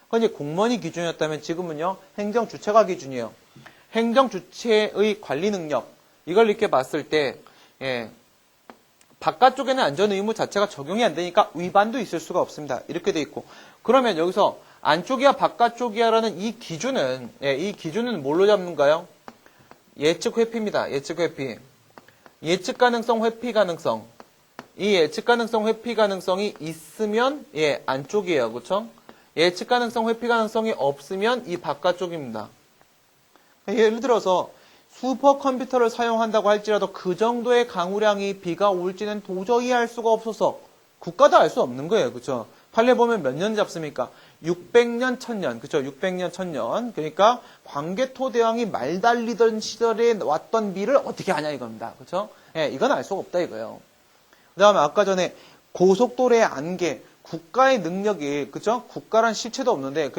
그런데 공무원이 기준이었다면 지금은요. 행정주체가 기준이에요. 행정주체의 관리 능력 이걸 이렇게 봤을 때 바깥쪽에는 안전 의무 자체가 적용이 안 되니까 위반도 있을 수가 없습니다. 이렇게 돼 있고 그러면 여기서 안쪽이야 바깥쪽이야라는 이 기준은 뭘로 잡는가요? 예측 회피입니다. 예측 회피. 예측 가능성, 회피 가능성. 이 예측 가능성, 회피 가능성이 있으면 안쪽이에요. 그렇죠? 예측 가능성, 회피 가능성이 없으면 이 바깥쪽입니다. 예를 들어서 슈퍼컴퓨터를 사용한다고 할지라도 그 정도의 강우량이 비가 올지는 도저히 알 수가 없어서 국가도 알 수 없는 거예요. 그렇죠? 판례 보면 몇 년 잡습니까? 600년, 1000년. 그렇죠? 600년, 1000년. 그러니까 광개토 대왕이 말 달리던 시절에 왔던 비를 어떻게 아냐 이겁니다. 그렇죠? 이건 알 수가 없다 이거예요. 그다음에 아까 전에 고속도로의 안개, 국가의 능력이 그렇죠? 국가란 실체도 없는데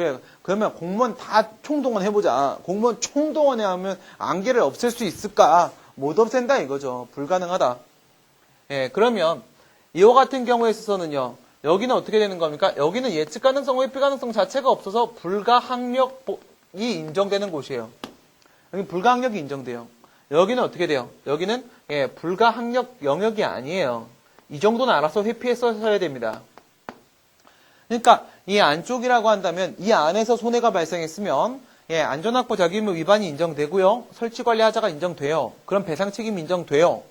그러면 공무원 다 총동원 해보자. 공무원 총동원해 하면 안개를 없앨 수 있을까? 못 없앤다 이거죠. 불가능하다. 그러면 이와 같은 경우에 있어서는요. 여기는 어떻게 되는 겁니까? 여기는 예측 가능성, 회피 가능성 자체가 없어서 불가항력이 인정되는 곳이에요. 여기 불가항력이 인정돼요. 여기는 어떻게 돼요? 여기는 불가항력 영역이 아니에요. 이 정도는 알아서 회피했어야 됩니다. 그러니까 이 안쪽이라고 한다면 이 안에서 손해가 발생했으면 안전확보 자기의무 위반이 인정되고요. 설치관리 하자가 인정돼요. 그럼 배상 책임 인정돼요.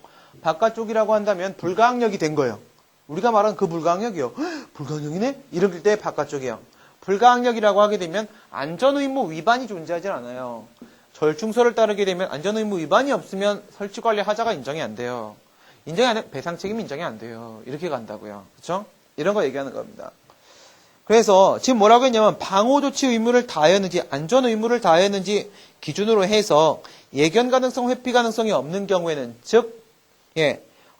바깥쪽이라고 한다면 불가항력이 된 거예요. 우리가 말하는 그 불가항력이요. 불가항력이네? 이럴 때 바깥쪽이에요. 불가항력이라고 하게 되면 안전의무 위반이 존재하지 않아요. 절충서를 따르게 되면 안전의무 위반이 없으면 설치관리 하자가 인정이 안 돼요. 인정이 안 돼? 배상 책임 인정이 안 돼요. 이렇게 간다고요. 그렇죠? 이런 거 얘기하는 겁니다. 그래서 지금 뭐라고 했냐면 방호조치 의무를 다했는지 안전 의무를 다했는지 기준으로 해서 예견 가능성, 회피 가능성이 없는 경우에는 즉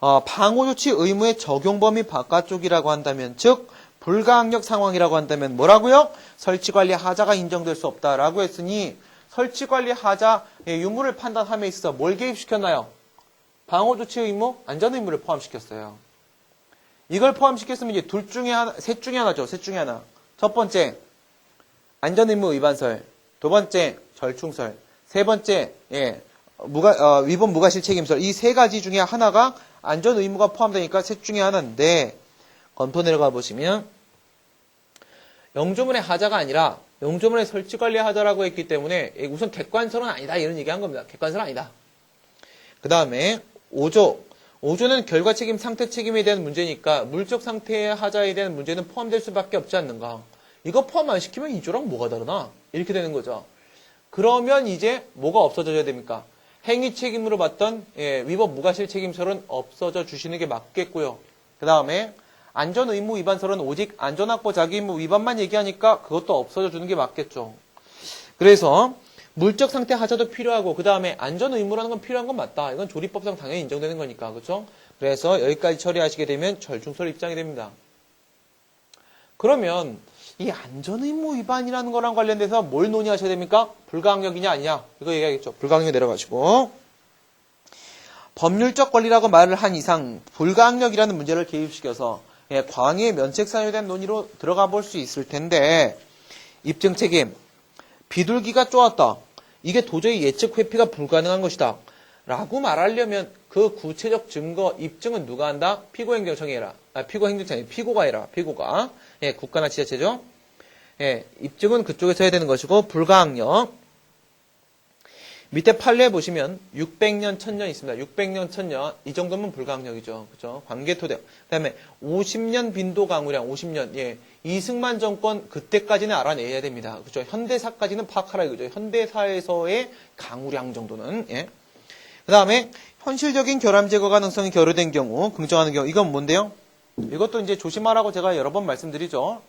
방호조치 의무의 적용 범위 바깥쪽이라고 한다면 즉 불가항력 상황이라고 한다면 뭐라고요? 설치관리 하자가 인정될 수 없다라고 했으니 설치관리 하자 유무를 판단함에 있어서 뭘 개입시켰나요? 방호조치 의무, 안전 의무를 포함시켰어요. 이걸 포함시켰으면 이제 셋 중에 하나죠. 셋 중에 하나. 첫 번째, 안전의무 위반설, 두 번째 절충설, 세 번째 위법 무과실 책임설, 이 세 가지 중에 하나가 안전의무가 포함되니까 셋 중에 하나인데, 검토 내려가 보시면 영조문의 하자가 아니라 영조문의 설치관리 하자라고 했기 때문에 우선 객관설은 아니다 이런 얘기한 겁니다. 객관설은 아니다. 그 다음에 5조. 5조는 결과 책임, 상태 책임에 대한 문제니까 물적 상태의 하자에 대한 문제는 포함될 수밖에 없지 않는가. 이거 포함 안 시키면 2조랑 뭐가 다르나? 이렇게 되는 거죠. 그러면 이제 뭐가 없어져야 됩니까? 행위 책임으로 봤던 위법 무과실 책임설은 없어져 주시는 게 맞겠고요. 그 다음에 안전의무 위반설은 오직 안전확보 자기의무 위반만 얘기하니까 그것도 없어져 주는 게 맞겠죠. 그래서 물적 상태 하자도 필요하고 그 다음에 안전의무라는 건 필요한 건 맞다. 이건 조리법상 당연히 인정되는 거니까. 그렇죠? 그래서 여기까지 처리하시게 되면 절충설 입장이 됩니다. 그러면 이 안전의무 위반이라는 거랑 관련돼서 뭘 논의하셔야 됩니까? 불가항력이냐 아니냐. 이거 얘기하겠죠. 불가항력 내려가시고 법률적 권리라고 말을 한 이상 불가항력이라는 문제를 개입시켜서 광의의 면책 사유에 대한 논의로 들어가 볼 수 있을 텐데 입증 책임 비둘기가 쪼았다. 이게 도저히 예측 회피가 불가능한 것이다. 라고 말하려면 그 구체적 증거 입증은 누가 한다? 피고행정청이 해라. 피고행정청이 피고가 해라. 피고가. 국가나 지자체죠. 입증은 그쪽에서 해야 되는 것이고 불가항력. 밑에 판례 보시면 600년, 1000년 있습니다. 600년, 1000년 이 정도면 불가항력이죠. 그죠? 관계토대. 그다음에 50년 빈도 강우량 50년. 이승만 정권 그때까지는 알아내야 됩니다. 그죠? 현대사까지는 파악하라 이거죠. 현대사에서의 강우량 정도는. 그다음에 현실적인 결함 제거 가능성이 결여된 경우, 긍정하는 경우 이건 뭔데요? 이것도 이제 조심하라고 제가 여러 번 말씀드리죠.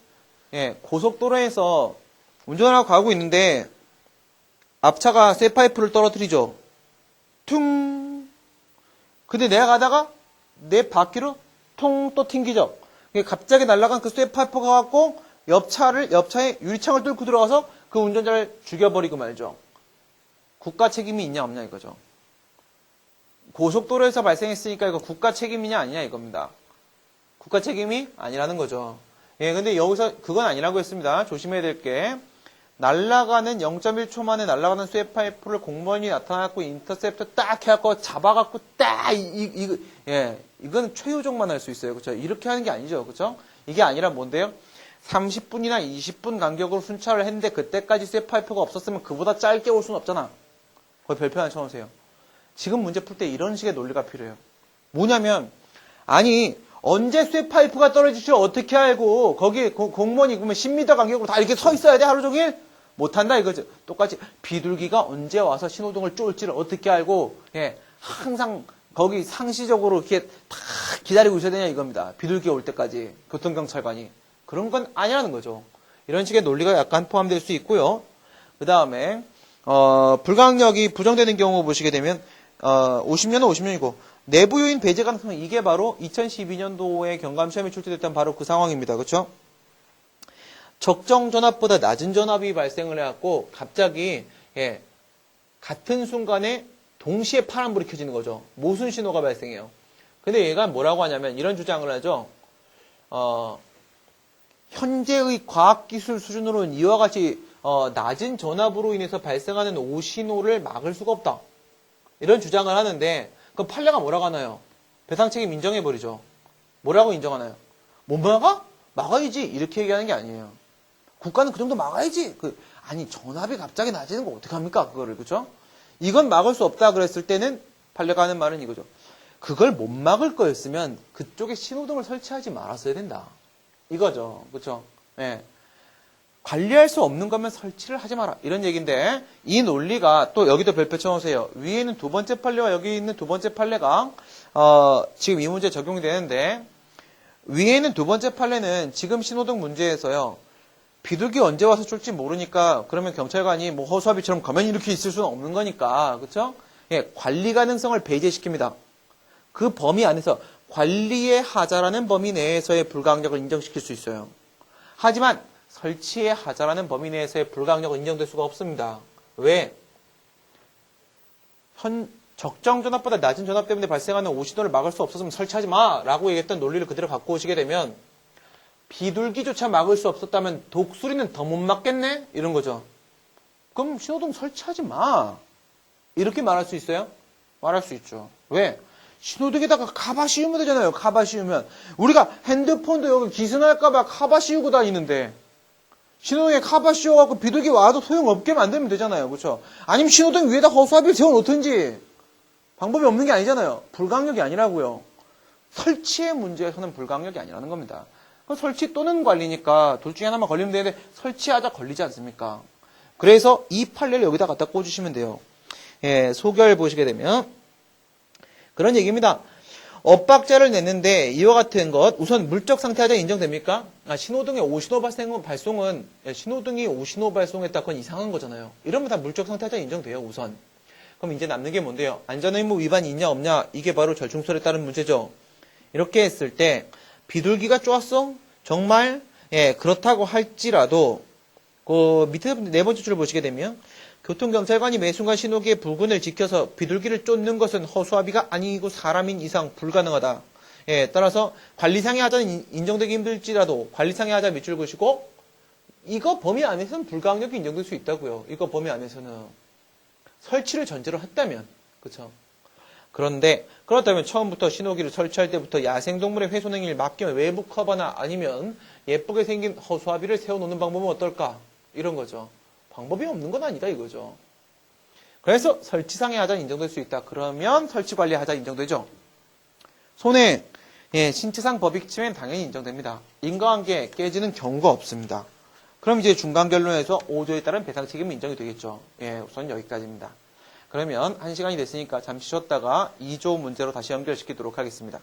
고속도로에서 운전을 하고 가고 있는데 앞차가 쇠파이프를 떨어뜨리죠. 퉁. 근데 내가 가다가 내 바퀴로 통 또 튕기죠. 갑자기 날아간 그 쇠파이프가 갖고 옆차의 유리창을 뚫고 들어가서 그 운전자를 죽여버리고 말죠. 국가 책임이 있냐 없냐 이거죠. 고속도로에서 발생했으니까 이거 국가 책임이냐 아니냐 이겁니다. 국가 책임이 아니라는 거죠. 근데 여기서 그건 아니라고 했습니다. 조심해야 될 게 날아가는 0.1초 만에 날아가는 쇠파이프를 공무원이 나타나갖고 인터셉터 딱 해갖고 잡아갖고 딱 이건 최후종만 할 수 있어요. 그렇죠? 이렇게 하는 게 아니죠. 그렇죠? 이게 아니라 뭔데요? 30분이나 20분 간격으로 순찰을 했는데 그때까지 쇠파이프가 없었으면 그보다 짧게 올 수는 없잖아. 거의 별표 하나 쳐놓으세요. 지금 문제 풀 때 이런 식의 논리가 필요해요. 뭐냐면 아니 언제 쇠파이프가 떨어질지 어떻게 알고 거기 공무원이 그러면 10m 간격으로 다 이렇게 서 있어야 돼 하루 종일? 못한다 이거죠. 똑같이 비둘기가 언제 와서 신호등을 쫄지를 어떻게 알고 항상 거기 상시적으로 이렇게 다 기다리고 있어야 되냐 이겁니다. 비둘기 올 때까지 교통경찰관이 그런 건 아니라는 거죠. 이런 식의 논리가 약간 포함될 수 있고요. 그 다음에 불가항력이 부정되는 경우 보시게 되면 50년은 50년이고 내부 요인 배제 가능성 이게 바로 2012년도에 경감시험에 출제됐던 바로 그 상황입니다. 그렇죠? 적정 전압보다 낮은 전압이 발생을 해갖고 갑자기 같은 순간에 동시에 파란불이 켜지는 거죠. 모순 신호가 발생해요. 근데 얘가 뭐라고 하냐면 이런 주장을 하죠. 현재의 과학기술 수준으로는 이와 같이 낮은 전압으로 인해서 발생하는 오신호를 막을 수가 없다. 이런 주장을 하는데 그럼 판례가 뭐라고 하나요? 배상 책임 인정해버리죠. 뭐라고 인정하나요? 못 막아? 막아야지. 이렇게 얘기하는 게 아니에요. 국가는 그 정도 막아야지. 아니 전압이 갑자기 낮아지는 거 어떡합니까? 그거를. 그죠? 이건 막을 수 없다 그랬을 때는 판례가 하는 말은 이거죠. 그걸 못 막을 거였으면 그쪽에 신호등을 설치하지 말았어야 된다. 이거죠. 그렇죠? 관리할 수 없는 거면 설치를 하지 마라. 이런 얘기인데 이 논리가 또 여기도 별표 쳐놓으세요. 위에 있는 두 번째 판례와 여기 있는 두 번째 판례가 지금 이 문제 적용이 되는데 위에 있는 두 번째 판례는 지금 신호등 문제에서요. 비둘기 언제 와서 쫄지 모르니까 그러면 경찰관이 뭐 허수아비처럼 가만히 이렇게 있을 수는 없는 거니까 그렇죠? 관리 가능성을 배제시킵니다. 그 범위 안에서 관리의 하자라는 범위 내에서의 불가항력을 인정시킬 수 있어요. 하지만 설치의 하자라는 범위 내에서의 불가항력은 인정될 수가 없습니다. 왜? 적정 전압보다 낮은 전압 때문에 발생하는 오신호를 막을 수 없었으면 설치하지 마! 라고 얘기했던 논리를 그대로 갖고 오시게 되면 비둘기조차 막을 수 없었다면 독수리는 더 못 막겠네? 이런 거죠. 그럼 신호등 설치하지 마. 이렇게 말할 수 있어요? 말할 수 있죠. 왜? 신호등에다가 카바 씌우면 되잖아요. 카바 씌우면. 우리가 핸드폰도 여기 기승할까봐 카바 씌우고 다니는데 신호등에 카바 씌워갖고 비둘기 와도 소용없게 만들면 되잖아요. 그렇죠? 아니면 신호등 위에다 허수아비를 세워놓든지 방법이 없는 게 아니잖아요. 불가항력이 아니라고요. 설치의 문제에서는 불가항력이 아니라는 겁니다. 설치 또는 관리니까 둘 중에 하나만 걸리면 되는데 설치하자 걸리지 않습니까? 그래서 이 판례를 여기다 갖다 꽂으시면 돼요. 예, 소결 보시게 되면 그런 얘기입니다. 엇박자를 냈는데 이와 같은 것 우선 물적 상태 하자 인정됩니까? 신호등의 오신호 발송은 신호등이 오신호 발송했다 그건 이상한 거잖아요. 이러면 다 물적 상태 하자 인정돼요. 우선. 그럼 이제 남는 게 뭔데요? 안전의무 위반이 있냐 없냐 이게 바로 절충설에 따른 문제죠. 이렇게 했을 때 비둘기가 쪼았어? 정말? 예, 그렇다고 할지라도 그 밑에 네 번째 줄 보시게 되면 교통경찰관이 매 순간 신호기의 불근을 지켜서 비둘기를 쫓는 것은 허수아비가 아니고 사람인 이상 불가능하다. 예, 따라서 관리상의 하자는 인정되기 힘들지라도 관리상의 하자 밑줄 보시고 이거 범위 안에서는 불가항력이 인정될 수 있다고요. 이거 범위 안에서는 설치를 전제로 했다면 그렇죠. 그런데 그렇다면 처음부터 신호기를 설치할 때부터 야생동물의 훼손행위를 막기 위한 외부 커버나 아니면 예쁘게 생긴 허수아비를 세워놓는 방법은 어떨까? 이런 거죠. 방법이 없는 건 아니다 이거죠. 그래서 설치상의 하자는 인정될 수 있다. 그러면 설치관리 하자 인정되죠. 손해, 예, 신체상 법익 침해는 당연히 인정됩니다. 인과관계 깨지는 경우가 없습니다. 그럼 이제 중간 결론에서 5조에 따른 배상 책임은 인정이 되겠죠. 예, 우선 여기까지입니다. 그러면 1시간이 됐으니까 잠시 쉬었다가 2조 문제로 다시 연결시키도록 하겠습니다.